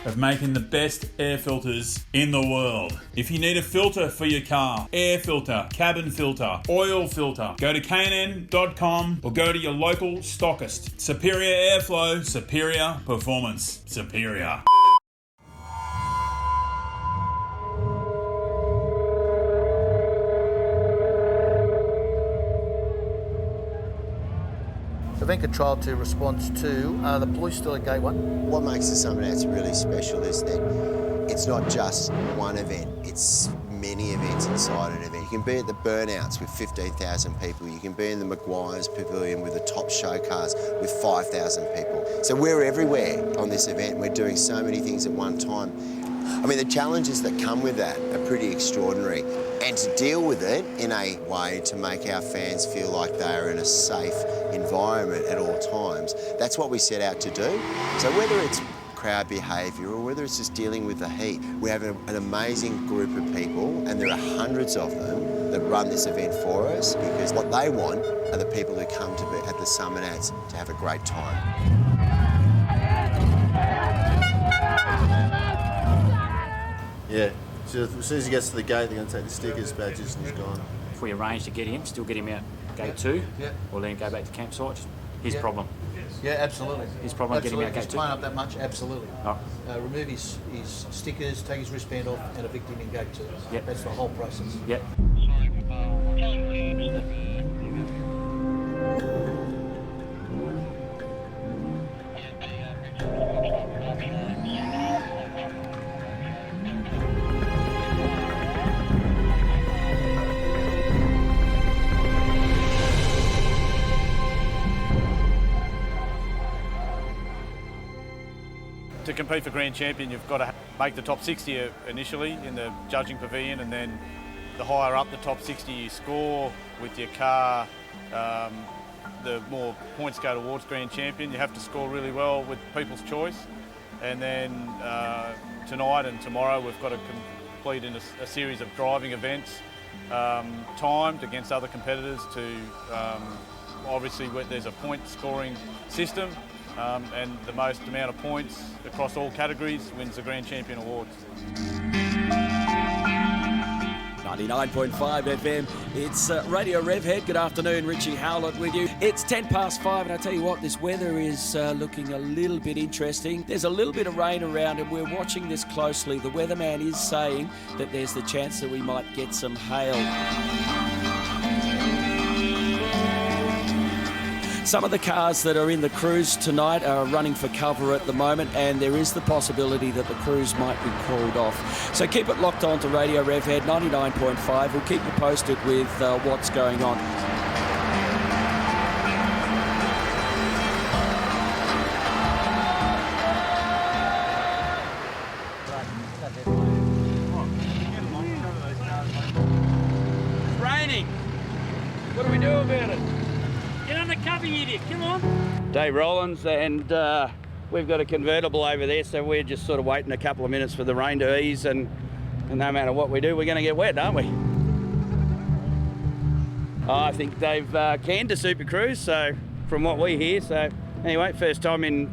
of making the best air filters in the world. If you need a filter for your car, air filter, cabin filter, oil filter, go to knn.com or go to your local stockist. Superior airflow, superior performance, superior. Event control to response to the police still at gate 1. What makes the Summernats really special is that it's not just one event, it's many events inside an event. You can be at the Burnouts with 15,000 people, you can be in the Maguire's Pavilion with the top show cars with 5,000 people. So we're everywhere on this event, we're doing so many things at one time. I mean, the challenges that come with that are pretty extraordinary. And to deal with it in a way to make our fans feel like they are in a safe environment at all times, that's what we set out to do. So whether it's crowd behaviour or whether it's just dealing with the heat, we have an amazing group of people, and there are hundreds of them that run this event for us, because what they want are the people who come to be at the Summernats to have a great time. Yeah, so as soon as he gets to the gate, they're going to take the stickers, badges, and he's gone. If we arrange to get him, still get him out gate 2, or let him go back to campsite, his problem. Yeah, absolutely. His problem getting out gate 2. If he's playing up that much, absolutely. Oh. Remove his stickers, take his wristband off, and evict him in gate 2. Yep. That's the whole process. Yep. To compete for Grand Champion, you've got to make the top 60 initially in the judging pavilion, and then the higher up the top 60 you score with your car, the more points go towards Grand Champion. You have to score really well with People's Choice, and then tonight and tomorrow we've got to complete in a series of driving events, timed against other competitors to obviously there's a point scoring system. And the most amount of points across all categories wins the Grand Champion Awards. 99.5 FM, it's Radio Revhead. Good afternoon, Richie Howlett with you. It's 5:10, and I tell you what, this weather is looking a little bit interesting. There's a little bit of rain around, and we're watching this closely. The weatherman is saying that there's the chance that we might get some hail. Some of the cars that are in the cruise tonight are running for cover at the moment, and there is the possibility that the cruise might be called off. So keep it locked on to Radio Revhead 99.5. We'll keep you posted with what's going on. It's raining. What do we do about it? Get on the cover, you idiot. Come on. Dave Rollins, and we've got a convertible over there, so we're just sort of waiting a couple of minutes for the rain to ease, and no matter what we do, we're going to get wet, aren't we? I think they've canned a Super Cruise, so from what we hear. So anyway, first time in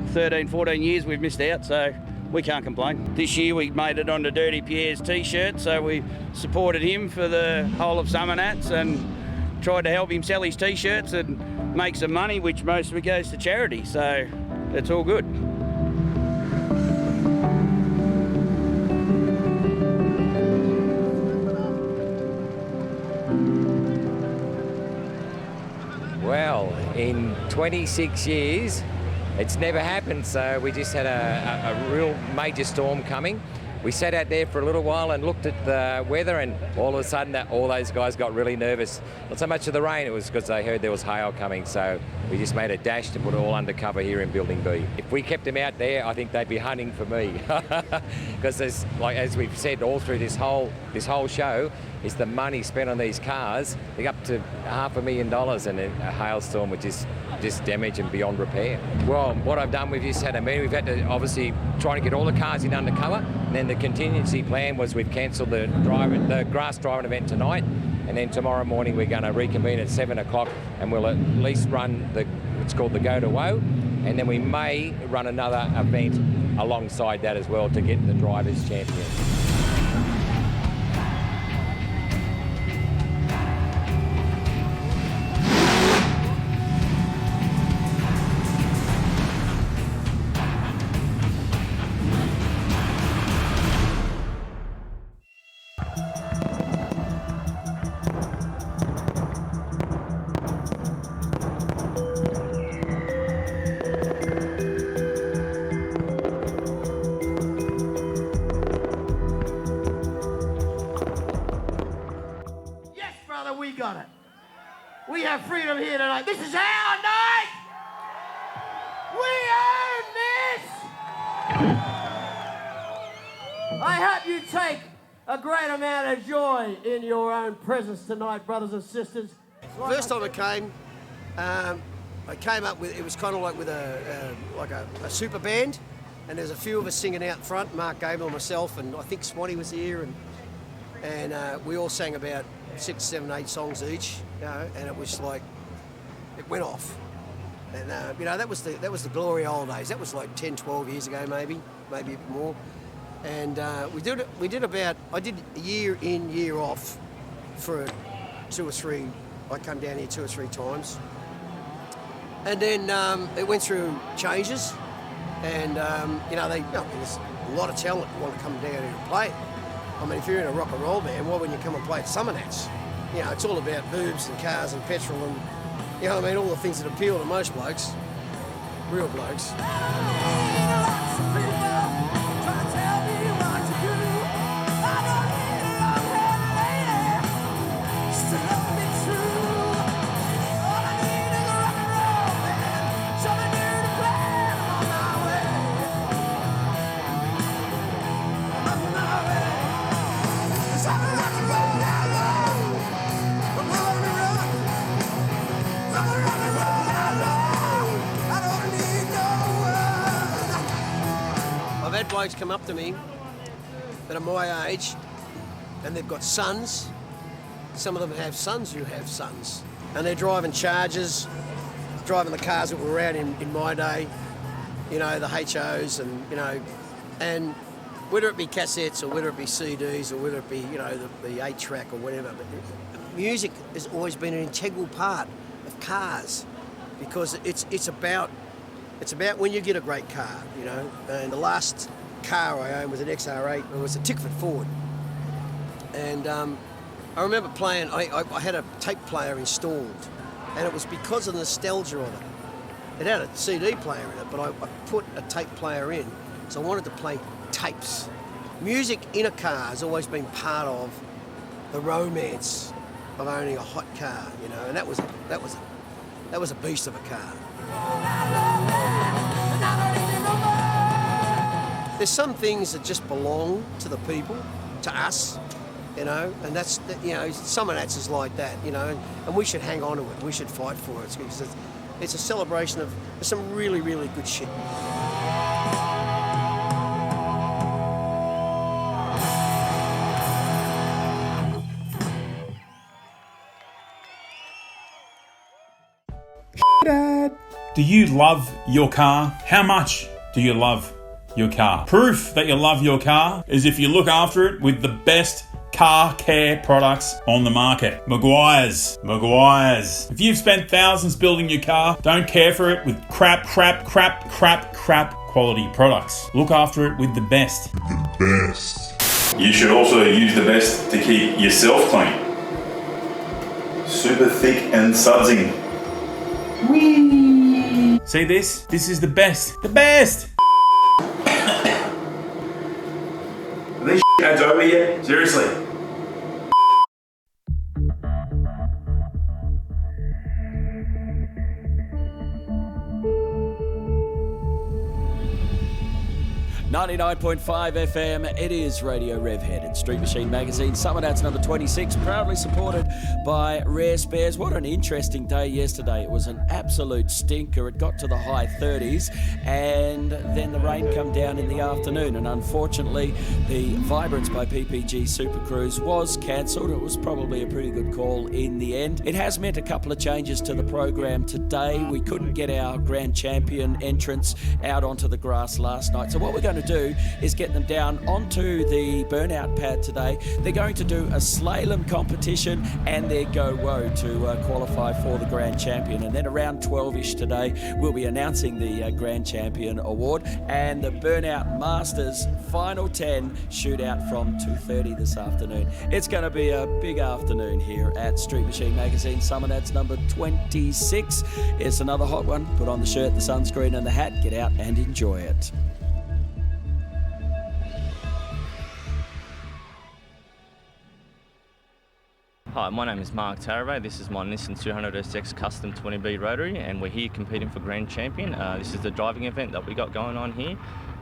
13, 14 years we've missed out, so we can't complain. This year we made it onto Dirty Pierre's t-shirt, so we supported him for the whole of Summernats and tried to help him sell his t-shirts and make some money, which most of it goes to charity, so it's all good. Well, in 26 years, it's never happened, so we just had a real major storm coming, we sat out there for a little while and looked at the weather, and all of a sudden all those guys got really nervous. Not so much of the rain, it was because they heard there was hail coming, so we just made a dash to put it all under cover here in Building B. If we kept them out there, I think they'd be hunting for me. Because there's, like as we've said all through this whole show, is the money spent on these cars. They're up to $500,000, and a hailstorm would just damage and beyond repair. Well, what I've done, we've just had a meeting. We've had to obviously try to get all the cars in under cover, and then the contingency plan was we've cancelled the grass driving event tonight, and then tomorrow morning we're going to reconvene at 7 o'clock, and we'll at least run what's called the Go to Woe, and then we may run another event alongside that as well to get the drivers champion. We got it. We have freedom here tonight. This is our night. We own this. I hope you take a great amount of joy in your own presence tonight, brothers and sisters. First time I came up with, it was kind of like with a super band, and there's a few of us singing out front, Mark Gable, myself, and I think Swanee was here, and we all sang about 6, 7, 8 songs each, you know, and it was like, it went off. And, you know, that was the glory old days. That was like 10, 12 years ago, maybe a bit more. And I did a year in, year off for 2 or 3, I come down here 2 or 3 times. And then it went through changes, and, you know, there's a lot of talent who want to come down here and play. I mean, if you're in a rock and roll band, why wouldn't you come and play at Summernats? You know, it's all about boobs and cars and petrol and, you know what I mean, all the things that appeal to most blokes, real blokes. I've had blokes come up to me that are my age, and they've got sons. Some of them have sons who have sons, and they're driving Chargers, driving the cars that were around in my day, you know, the HOs, and, you know, and whether it be cassettes or whether it be CDs or whether it be, you know, the 8-track or whatever, but music has always been an integral part of cars, because it's about when you get a great car, you know. And the last car I owned was an XR8. It was a Tickford Ford. And I remember playing, I had a tape player installed, and it was because of the nostalgia on it. It had a CD player in it, but I put a tape player in, so I wanted to play tapes. Music in a car has always been part of the romance of owning a hot car, you know, and that was a beast of a car. There's some things that just belong to the people, to us, you know, and that's, you know, Summernats is like that, you know, and we should hang on to it. We should fight for it, because it's a celebration of some really, really good shit. Do you love your car? How much do you love your car? Proof that you love your car is if you look after it with the best car care products on the market. Maguire's. If you've spent thousands building your car, don't care for it with crap quality products. Look after it with the best. You should also use the best to keep yourself clean. Super thick and sudsing. See this? This is the best. The best! Ads over yet? Seriously. 99.5 FM, it is Radio Revhead and Street Machine Magazine. Summernats number 26, proudly supported by Rare Spares. What an interesting day yesterday. It was an absolute stinker. It got to the high 30s and then the rain come down in the afternoon, and unfortunately the Vibrance by PPG Super Cruise was cancelled. It was probably a pretty good call in the end. It has meant a couple of changes to the program today. We couldn't get our Grand Champion entrants out onto the grass last night, so what we're going to do is get them down onto the Burnout pad today. They're going to do a slalom competition and their go-woe to qualify for the Grand Champion, and then around 12ish today we'll be announcing the Grand Champion award and the Burnout Masters Final 10 shootout from 2:30 this afternoon. It's going to be a big afternoon here at Street Machine Magazine. Summernats number 26. It's another hot one. Put on the shirt, the sunscreen and the hat. Get out and enjoy it. Hi, my name is Mark Taravay. This is my Nissan 200SX Custom 20B Rotary, and we're here competing for Grand Champion. This is the driving event that we got going on here,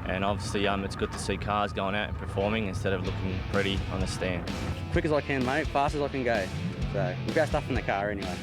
and obviously it's good to see cars going out and performing instead of looking pretty on the stand. Quick as I can, mate, fast as I can go. So we've got stuff in the car anyway.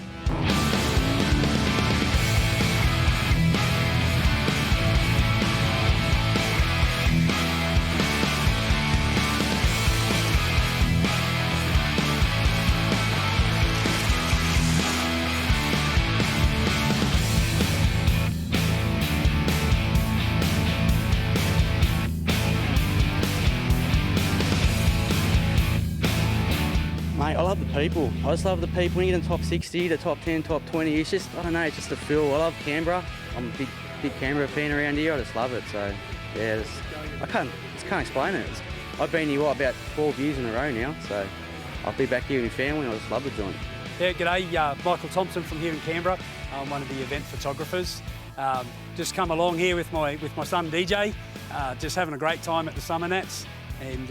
Mate, I love the people. I just love the people. When you get in the top 60, the top 10, top 20, it's just, I don't know, it's just a feel. I love Canberra. I'm a big Canberra fan around here. I just love it. So, yeah, I can't explain it. I've been here, about 12 years in a row now. So, I'll be back here with my family. I just love the joint. Yeah, g'day. Michael Thompson from here in Canberra. I'm one of the event photographers. Just come along here with my son DJ. Just having a great time at the Summernats. And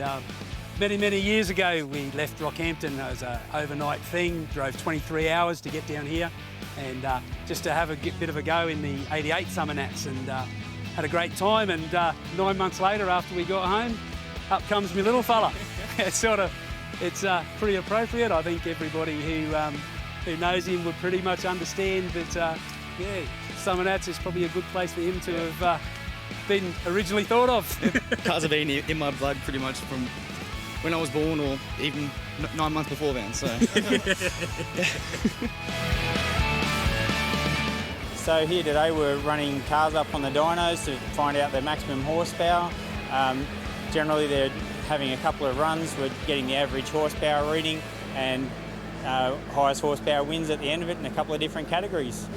many years ago, we left Rockhampton. It was an overnight thing. Drove 23 hours to get down here, and just to have a bit of a go in the '88 Summernats, and had a great time. And 9 months later, after we got home, up comes my little fella. It's pretty appropriate. I think everybody who knows him would pretty much understand that. Yeah, Summernats is probably a good place for him to have been originally thought of. Cars have been in my blood pretty much from when I was born, or even 9 months before then, so. So here today we're running cars up on the dynos to find out their maximum horsepower. Generally they're having a couple of runs, we're getting the average horsepower reading, and highest horsepower wins at the end of it in a couple of different categories.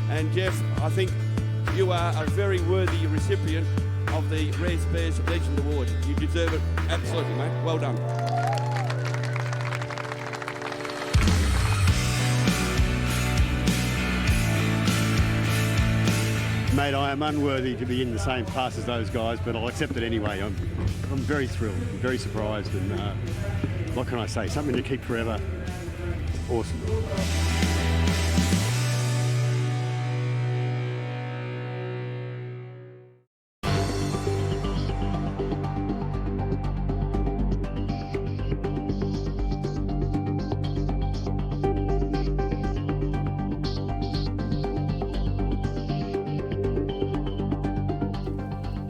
And Jeff, I think you are a very worthy recipient of the Rare Spares Legend Award. You deserve it, absolutely, mate. Well done. Mate, I am unworthy to be in the same class as those guys, but I'll accept it anyway. I'm very thrilled, I'm very surprised, and what can I say? Something to keep forever. Awesome.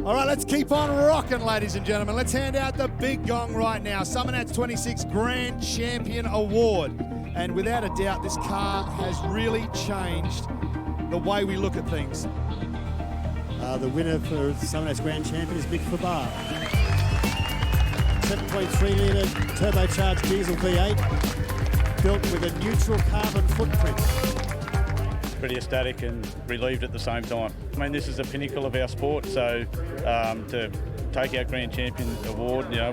All right, let's keep on rocking, ladies and gentlemen. Let's hand out the big gong right now. Summernats 26 Grand Champion Award. And without a doubt, this car has really changed the way we look at things. The winner for Summernats Grand Champion is Mick Fabar. 7.3 litre turbocharged diesel V8 built with a neutral carbon footprint. Pretty ecstatic and relieved at the same time. I mean, this is the pinnacle of our sport, so to take our Grand Champion award, you know,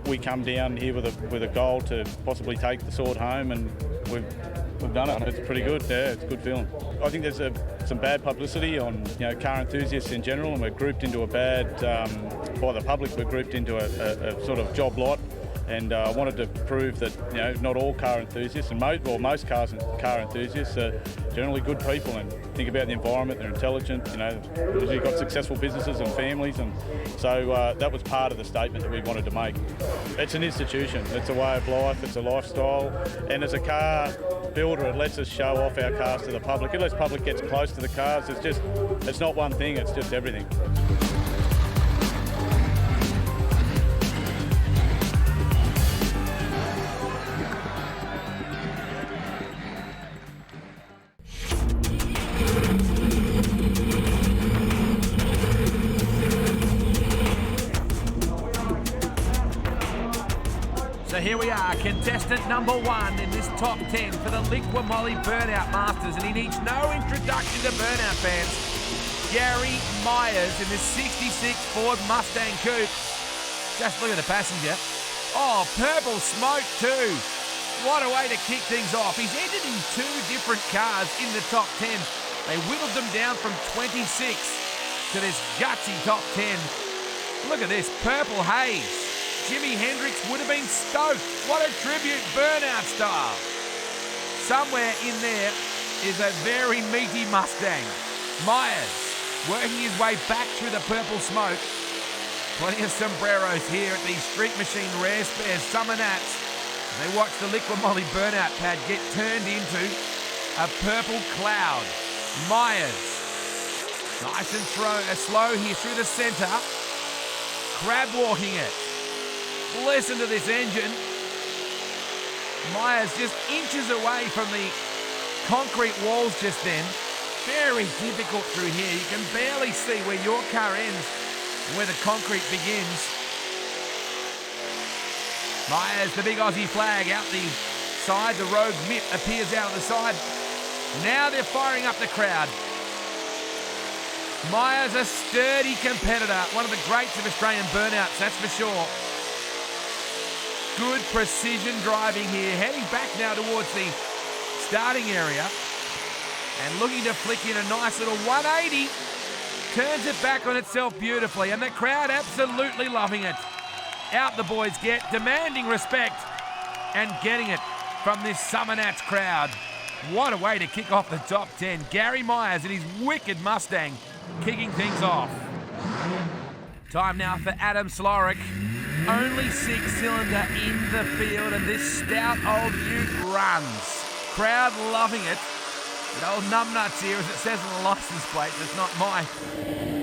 we come down here with a goal to possibly take the sword home, and we've done it. It's pretty good. Yeah, it's a good feeling. I think there's some bad publicity on car enthusiasts in general, and we're grouped into a bad by the public. We're grouped into a sort of job lot. And I wanted to prove that not all car enthusiasts and most car enthusiasts are generally good people and think about the environment. They're intelligent. You've got successful businesses and families, and so that was part of the statement that we wanted to make. It's an institution. It's a way of life. It's a lifestyle. And as a car builder, it lets us show off our cars to the public. It lets the public get close to the cars. It's not one thing. It's just everything. Here we are, contestant number 1 in this top 10 for the Liqui-Moly Burnout Masters, and he needs no introduction to Burnout fans. Gary Myers in this 66 Ford Mustang Coupe. Just look at the passenger. Oh, purple smoke too. What a way to kick things off. He's entered in 2 different cars in the top 10. They whittled them down from 26 to this gutsy top 10. Look at this, purple haze. Jimi Hendrix would have been stoked. What a tribute, Burnout style. Somewhere in there is a very meaty Mustang. Myers working his way back through the purple smoke. Plenty of sombreros here at the Street Machine Rare Spares Summernats. They watch the Liqui-Moly Burnout pad get turned into a purple cloud. Myers, nice and slow here through the centre. Crab walking it. Listen to this engine. Myers just inches away from the concrete walls just then. Very difficult through here. You can barely see where your car ends and where the concrete begins. Myers, the big Aussie flag out the side. The rogue mitt appears out of the side. Now they're firing up the crowd. Myers, a sturdy competitor. One of the greats of Australian burnouts, that's for sure. Good precision driving here, heading back now towards the starting area and looking to flick in a nice little 180. Turns it back on itself beautifully, and the crowd absolutely loving it. Out the boys get, demanding respect and getting it from this Summernats crowd. What a way to kick off the top 10. Gary Myers in his wicked Mustang kicking things off. Time now for Adam Slorick. Only 6-cylinder in the field, and this stout old ute runs. Crowd loving it. But old numbnuts here, as it says on the licence plate, that's not my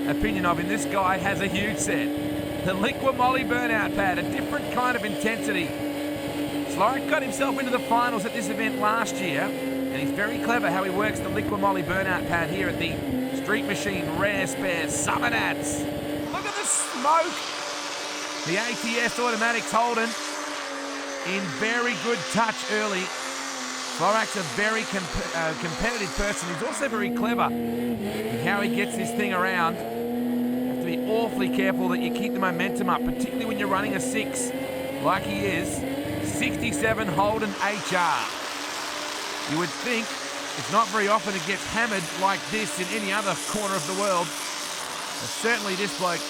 opinion of him. This guy has a huge set. The Liqui-Moly Burnout pad, a different kind of intensity. Slorick got himself into the finals at this event last year, and he's very clever how he works the Liqui-Moly Burnout pad here at the Street Machine Rare Spares Summernats. Look at the smoke. The ATS automatics Holden in very good touch early. Slorick's a very competitive person. He's also very clever in how he gets this thing around. You have to be awfully careful that you keep the momentum up, particularly when you're running a 6 like he is. 67 Holden HR. You would think it's not very often it gets hammered like this in any other corner of the world. But certainly this bloke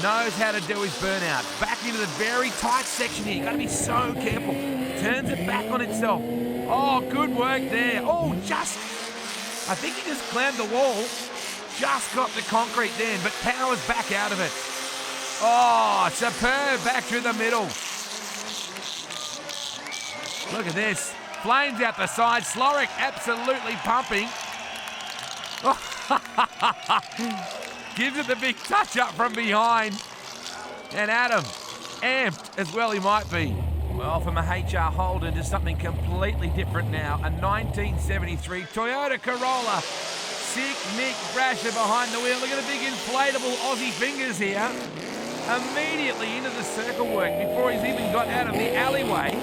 knows how to do his burnout. Back into the very tight section here. You've got to be so careful. Turns it back on itself. Oh, good work there. Oh, I think he just clammed the wall. Just got the concrete then, but powers back out of it. Oh, superb back through the middle. Look at this. Flames out the side. Slorick absolutely pumping. Gives it the big touch up from behind. And Adam, amped as well he might be. Well, from a HR Holden to something completely different now. A 1973 Toyota Corolla. Sick Mick Brasher behind the wheel. Look at the big inflatable Aussie fingers here. Immediately into the circle work before he's even got out of the alleyway.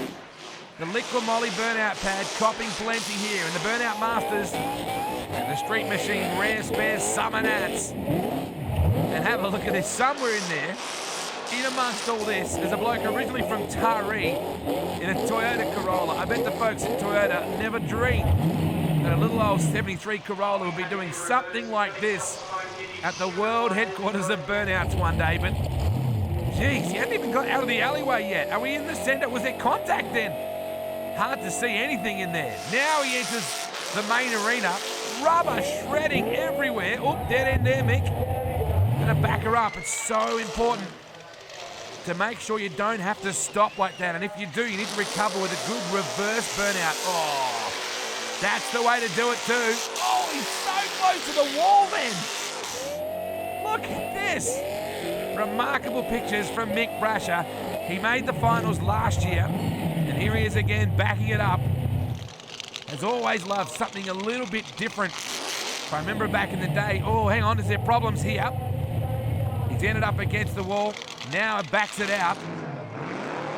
The Liqua Moly Burnout pad copping plenty here. And the Burnout Masters and the Street Machine Rare Spares Summernats. And have a look at this. Somewhere in there, in amongst all this, there's a bloke originally from Taree in a Toyota Corolla. I bet the folks at Toyota never dreamed that a little old 73 Corolla would be doing something like this at the world headquarters of Burnouts one day. But, geez, he hadn't even got out of the alleyway yet. Are we in the centre? Was there contact then? Hard to see anything in there. Now he enters the main arena. Rubber shredding everywhere. Oh, dead end there, Mick. Gonna back her up. It's so important to make sure you don't have to stop like that. And if you do, you need to recover with a good reverse burnout. Oh, that's the way to do it too. Oh, he's so close to the wall then. Look at this. Remarkable pictures from Mick Brasher. He made the finals last year, and here he is again backing it up. Has always loved something a little bit different. If I remember back in the day, oh, hang on, is there problems here? He's ended up against the wall. Now it backs it out.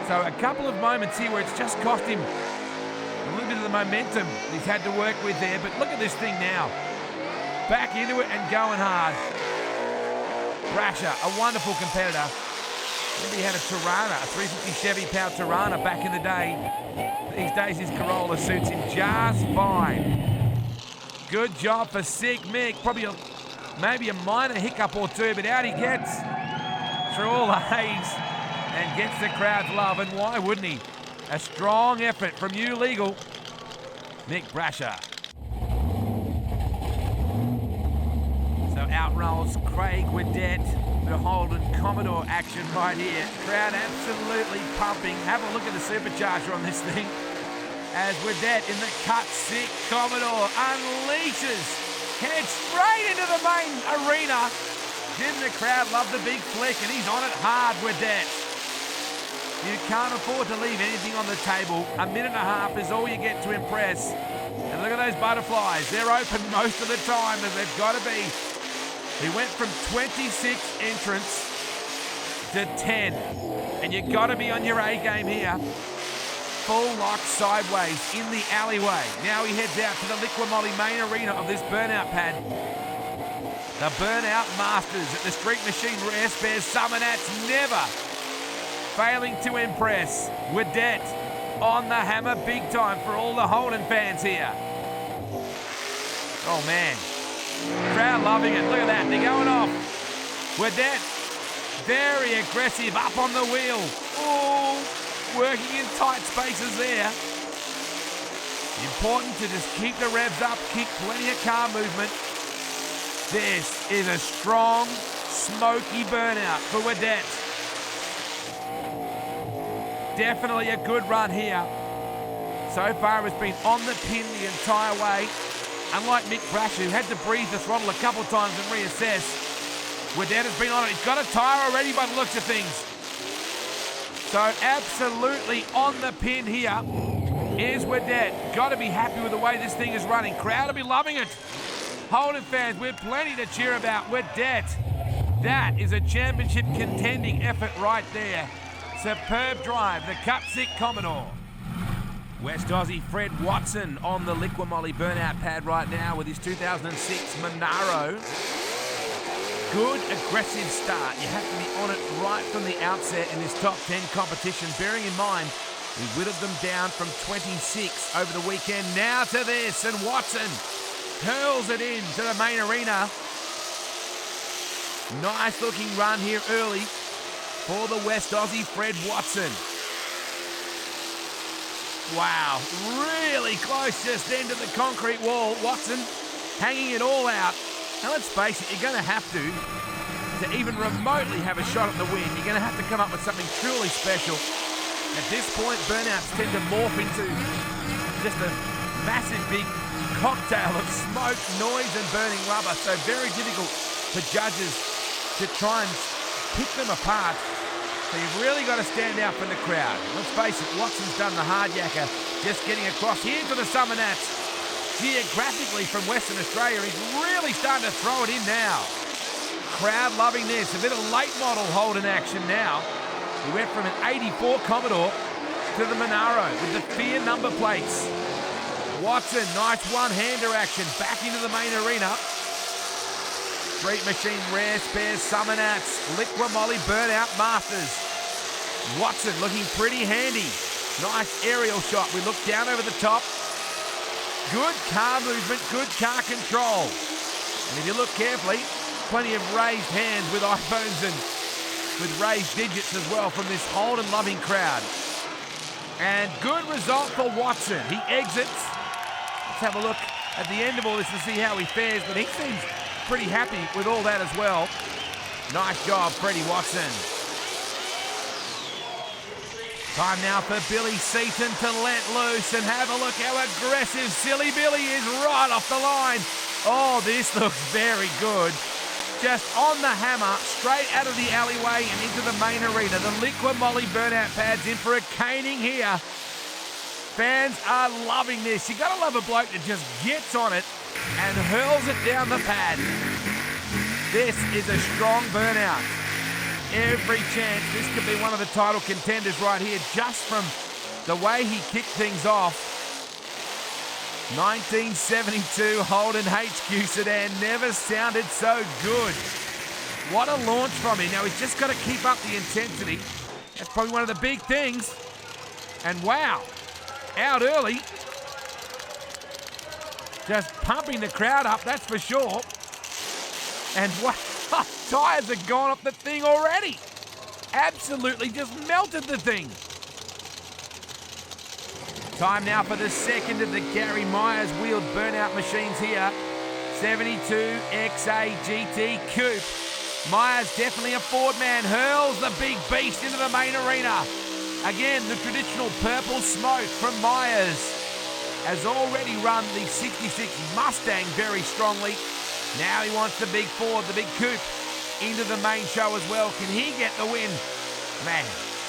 So a couple of moments here where it's just cost him a little bit of the momentum he's had to work with there. But look at this thing now. Back into it and going hard. Brasher, a wonderful competitor. Remember he had a Tirana, a 350 Chevy powered Tirana back in the day. These days his Corolla suits him just fine. Good job for Sick Mick. Probably maybe a minor hiccup or two, but out he gets through all the haze and gets the crowd's love. And why wouldn't he? A strong effort from you, Legal, Mick Brasher. So out rolls Craig Wedette, the Holden Commodore action right here. Crowd absolutely pumping. Have a look at the supercharger on this thing. As Wedette in the cut sick Commodore unleashes, heads straight into the main arena. Didn't the crowd love the big flick? And he's on it hard, Wedette. You can't afford to leave anything on the table. A minute and a half is all you get to impress. And look at those butterflies. They're open most of the time, as they've got to be. He went from 26 entrants to 10. And you've got to be on your A game here. Full lock sideways in the alleyway. Now he heads out to the Liqua Moly main arena of this Burnout pad. The Burnout Masters at the Street Machine Rare Spares Summernats, never failing to impress. Wedette on the hammer big time for all the Holden fans here. Oh man, crowd loving it. Look at that, they're going off. Wedette, very aggressive, up on the wheel. Oh, working in tight spaces there. Important to just keep the revs up, keep plenty of car movement. This is a strong, smoky burnout for Wedette. Definitely a good run here. So far it's been on the pin the entire way. Unlike Mick Brasher, who had to breathe the throttle a couple times and reassess, Wedette has been on it. He's got a tyre already by the looks of things. So absolutely on the pin here is Wedette. Got to be happy with the way this thing is running. Crowd will be loving it. Holden fans, we've plenty to cheer about. Wedette, that is a championship contending effort right there. Superb drive, the cut sick Commodore. West Aussie Fred Watson on the Liqua Moly Burnout pad right now with his 2006 Monaro. Good aggressive start. You have to be on it right from the outset in this top 10 competition, bearing in mind we whittled them down from 26 over the weekend. Now to this, and Watson hurls it into the main arena. Nice looking run here early for the West Aussie Fred Watson. Wow, really close just then to the concrete wall. Watson hanging it all out. Now let's face it, you're going to have to even remotely have a shot at the win, you're going to have to come up with something truly special. At this point, burnouts tend to morph into just a massive big cocktail of smoke, noise and burning rubber. So very difficult for judges to try and pick them apart So you've really got to stand out from the crowd. Let's face it, Watson's done the hard yakka, just getting across here to the Summernats. Geographically from Western Australia, he's really starting to throw it in now. Crowd loving this. A bit of late model Holden action now. He went from an 84 Commodore to the Monaro with the Fear number plates. Watson, nice one-hander action back into the main arena. Street Machine Rare Spares Summernats, Liqua Molly Burnout Masters. Watson looking pretty handy. Nice aerial shot. We look down over the top. Good car movement, good car control. And if you look carefully, plenty of raised hands with iPhones and with raised digits as well from this Holden loving crowd. And good result for Watson. He exits. Let's have a look at the end of all this to see how he fares, but he seems pretty happy with all that as well. Nice job, Freddie Watson. Time now for Billy Seaton to let loose and have a look how aggressive Silly Billy is right off the line. Oh, this looks very good. Just on the hammer, straight out of the alleyway and into the main arena. The Liqua Molly Burnout pads in for a caning here. Fans are loving this. You gotta love a bloke that just gets on it and hurls it down the pad. This is a strong Burnout. Every chance this could be one of the title contenders right here, just from the way he kicked things off. 1972 Holden HQ sedan never sounded so good. What a launch from him. Now he's just got to keep up the intensity. That's probably one of the big things. And wow, out early. Just pumping the crowd up, that's for sure. And what tyres have gone off the thing already. Absolutely just melted the thing. Time now for the second of the Gary Myers wheeled Burnout machines here. 72 XA GT Coupe. Myers definitely a Ford man. Hurls the big beast into the main arena. Again, the traditional purple smoke from Myers has already run the 66 Mustang very strongly. Now he wants the big Ford, the big coupe, into the main show as well. Can he get the win? Man,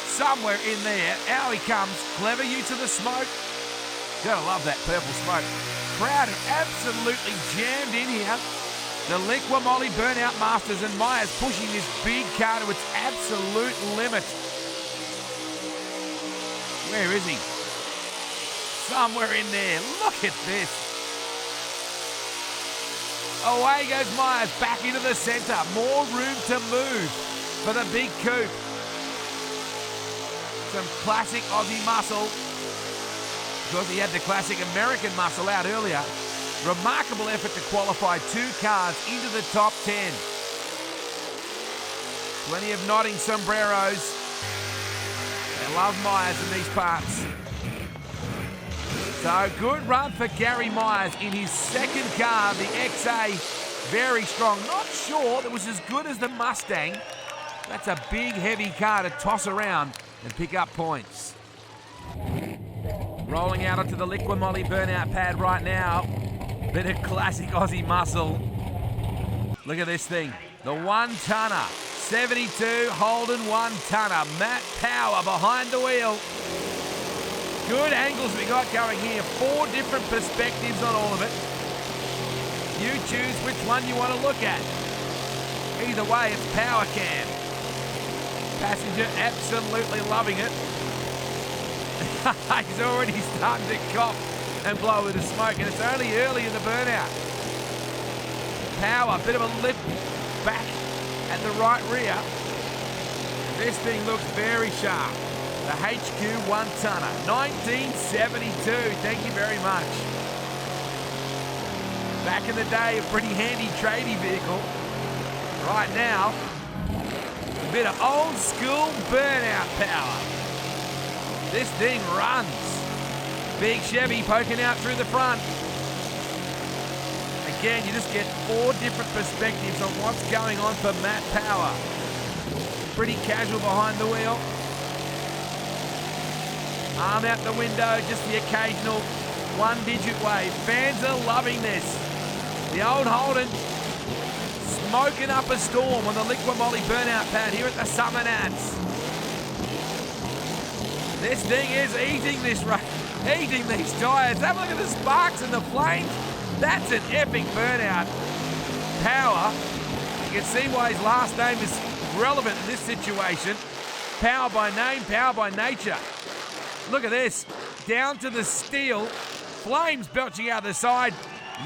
somewhere in there, out he comes. Clever use of the smoke. Gotta love that purple smoke. Crowd are absolutely jammed in here. The Liqua Molly Burnout Masters and Myers pushing this big car to its absolute limit. Where is he? Somewhere in there. Look at this. Away goes Myers, back into the centre. More room to move for the big coupe. Some classic Aussie muscle. Because he had the classic American muscle out earlier. Remarkable effort to qualify two cars into the top 10. Plenty of nodding sombreros. They love Myers in these parts. So good run for Gary Myers in his second car, the XA, very strong. Not sure that was as good as the Mustang. That's a big, heavy car to toss around and pick up points. Rolling out onto the Liqua Molly Burnout pad right now. Bit of classic Aussie muscle. Look at this thing, the one-tonner. 72 Holden one-tonner. Matt Power behind the wheel. Good angles we got going here. 4 different perspectives on all of it. You choose which one you want to look at. Either way, it's power cam. Passenger absolutely loving it. He's already starting to cough and blow with the smoke, and it's only early in the Burnout. Power, bit of a lift back at the right rear. This thing looks very sharp. The HQ one-tonner, 1972. Thank you very much. Back in the day, a pretty handy tradie vehicle. Right now, a bit of old school Burnout power. This thing runs. Big Chevy poking out through the front. Again, you just get 4 different perspectives on what's going on for Matt Power. Pretty casual behind the wheel. Arm out the window, just the occasional 1-digit wave. Fans are loving this. The old Holden smoking up a storm on the Liqua Molly Burnout pad here at the Summernats. This thing is eating these tyres. Have a look at the sparks and the flames. That's an epic burnout. Power. You can see why his last name is relevant in this situation. Power by name, power by nature. Look at this. Down to the steel. Flames belching out the side.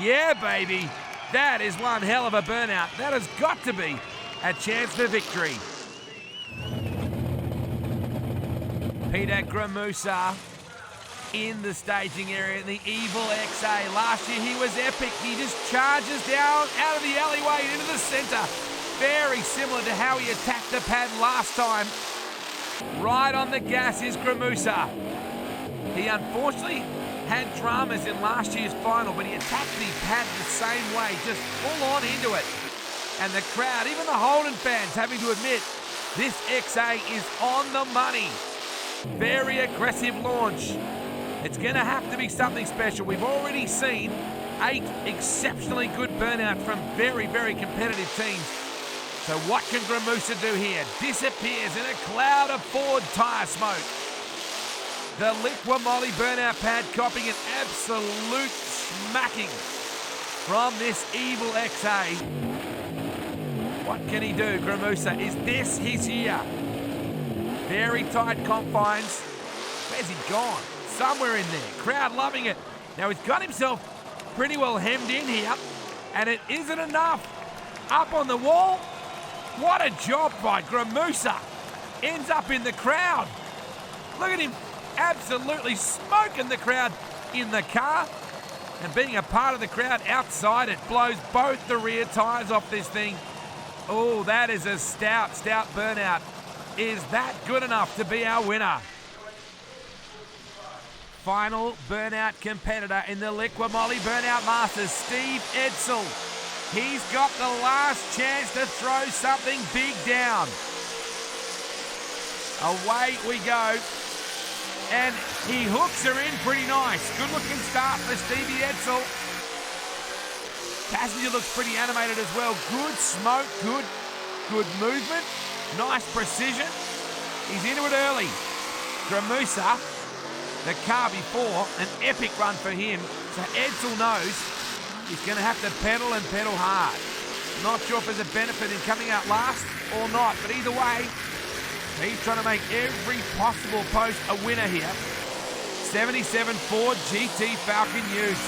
Yeah, baby. That is one hell of a burnout. That has got to be a chance for victory. Peter Gramusa in the staging area, the Evil XA. Last year he was epic. He just charges down out of the alleyway into the centre. Very similar to how he attacked the pad last time. Right on the gas is Gramusa. He unfortunately had dramas in last year's final, but he attacked the pad the same way, just full on into it. And the crowd, even the Holden fans, having to admit this XA is on the money. Very aggressive launch. It's going to have to be something special. We've already seen 8 exceptionally good burnouts from very, very competitive teams. So what can Gramusa do here? Disappears in a cloud of Ford tyre smoke. The Liqua Moly burnout pad copying an absolute smacking from this Evil XA. What can he do, Gramusa? Is this his year? Very tight confines. Where's he gone? Somewhere in there. Crowd loving it. Now he's got himself pretty well hemmed in here, and it isn't enough. Up on the wall. What a job by Gramusa. Ends up in the crowd. Look at him absolutely smoking the crowd in the car. And being a part of the crowd outside, it blows both the rear tyres off this thing. Oh, that is a stout burnout. Is that good enough to be our winner? Final burnout competitor in the Liqua Moly Burnout Masters, Steve Edsel. He's got the last chance to throw something big down. Away we go. And he hooks her in pretty nice. Good looking start for Stevie Edsel. Passenger looks pretty animated as well. Good smoke, good movement. Nice precision. He's into it early. Gramusa, the car before, an epic run for him. So Edsel knows he's going to have to pedal and pedal hard. Not sure if there's a benefit in coming out last or not, but either way, he's trying to make every possible post a winner here. 77 Ford GT Falcon Ute.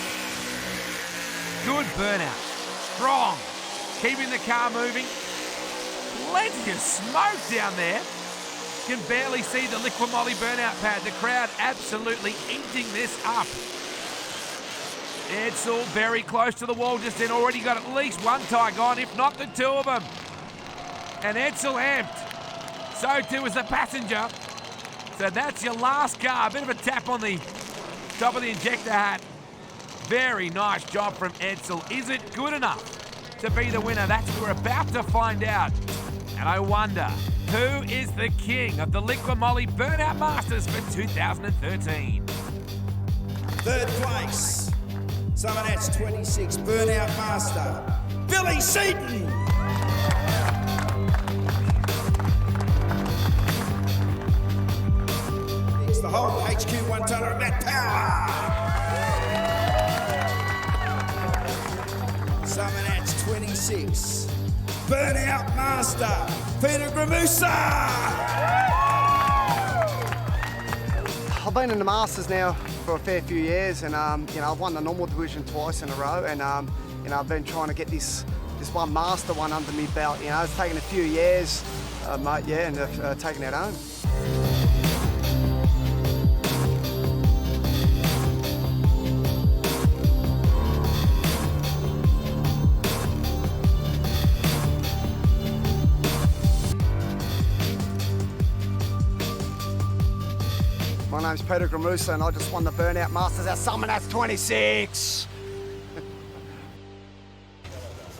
Good burnout. Strong. Keeping the car moving. Plenty of smoke down there. Can barely see the Liqua Moly burnout pad. The crowd absolutely eating this up. Edsel very close to the wall just then. Already got at least one tyre gone, if not the two of them. And Edsel amped. So too is the passenger. So that's your last car. A bit of a tap on the top of the injector hat. Very nice job from Edsel. Is it good enough to be the winner? That's what we're about to find out. And I wonder, who is the king of the Liqua Moly Burnout Masters for 2013? Third place, Summernats 26 Burnout Master, Billy Seaton. It's the whole HQ 1-tonner, Matt Power. Summernats 26 Burnout Master, Peter Gramusa. I've been in the Masters now for a fair few years, and I've won the normal division twice in a row, and I've been trying to get this one Master one under my belt. It's taken a few years, mate, and I've taken it home. My name's Peter Gramusa, and I just won the Burnout Masters at Summernats 26.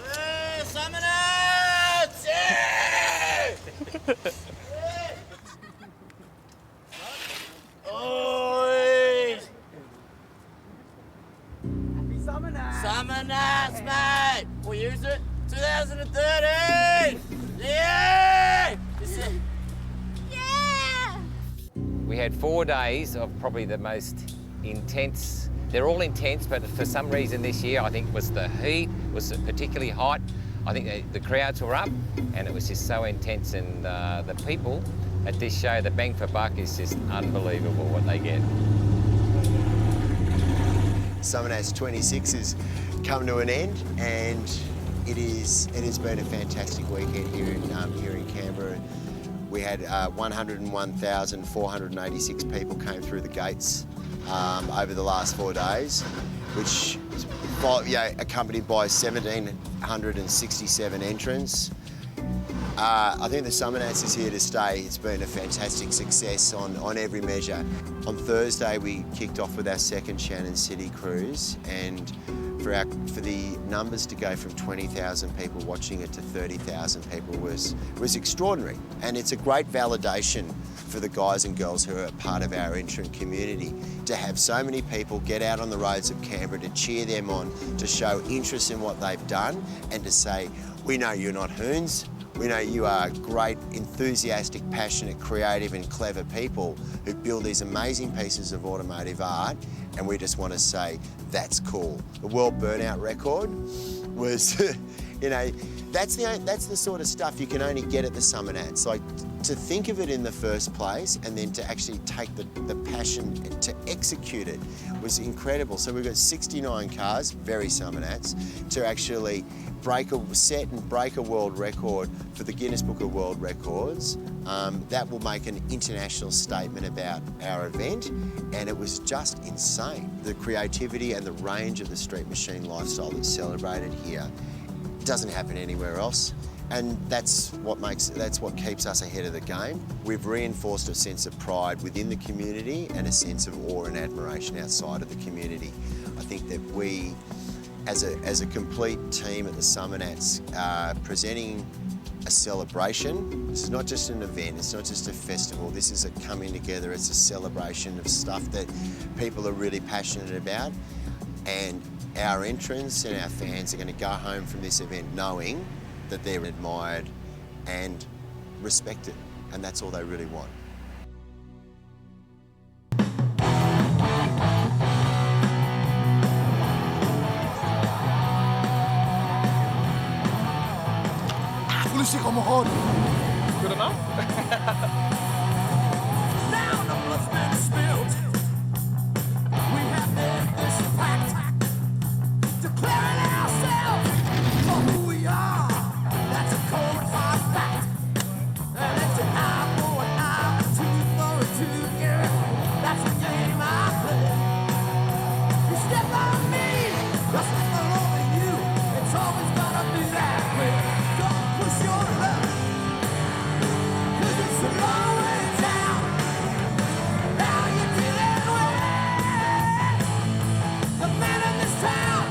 Yeah, Summernats! Yeah! Oi! Happy Summernats! Summernats, mate! We'll use it 2013! Yeah! We had 4 days of probably the most intense. They're all intense, but for some reason this year, I think it was the heat was particularly hot. I think the crowds were up, and it was just so intense. And the people at this show, the bang for buck is just unbelievable what they get. Summernats 26 has come to an end, and it has been a fantastic weekend here in Canberra. We had 101,486 people came through the gates over the last 4 days, which is accompanied by 1,767 entrants. I think the Summernats is here to stay. It's been a fantastic success on every measure. On Thursday, we kicked off with our second Shannon City cruise, and for the numbers to go from 20,000 people watching it to 30,000 people was extraordinary. And it's a great validation for the guys and girls who are part of our Entrant community to have so many people get out on the roads of Canberra to cheer them on, to show interest in what they've done, and to say, we know you're not hoons. We know you are great, enthusiastic, passionate, creative and clever people who build these amazing pieces of automotive art, and we just want to say, that's cool. The World Burnout record was, that's the sort of stuff you can only get at the Summernats. Like, to think of it in the first place and then to actually take the passion to execute it was incredible. So we've got 69 cars, very Summernats, to actually break a world record for the Guinness Book of World Records. That will make an international statement about our event, and it was just insane. The creativity and the range of the Street Machine lifestyle that's celebrated here doesn't happen anywhere else, and that's what keeps us ahead of the game. We've reinforced a sense of pride within the community and a sense of awe and admiration outside of the community. I think that we, as a complete team at the Summernats, presenting a celebration. This is not just an event, it's not just a festival, this is a coming together, it's a celebration of stuff that people are really passionate about, and our entrants and our fans are going to go home from this event knowing that they're admired and respected, and that's all they really want. Good enough? Now the blood's been spilled. We have made this pact, declaring ourselves for who we are. That's a cold hard fact. And it's an eye for an eye, a tooth for a tooth, yeah. That's the game I play. You step on me, I'll step all over you. It's always gonna be that way. Don't push your luck. It's a long way down. Now you're dealing with the man in this town.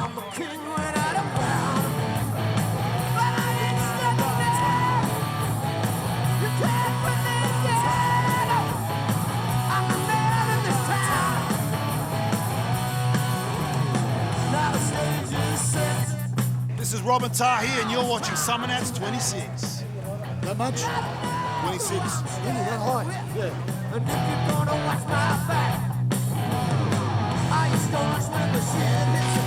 I'm the king without a crown, but I ain't stepping down. You can't put me down. I'm the man in this town. Now the stage is set. This is Robin Tahi, and you're watching Summernats 26. That much? 26. Really that high? Yeah. And if you're gonna watch my back, I used to with the shit hits the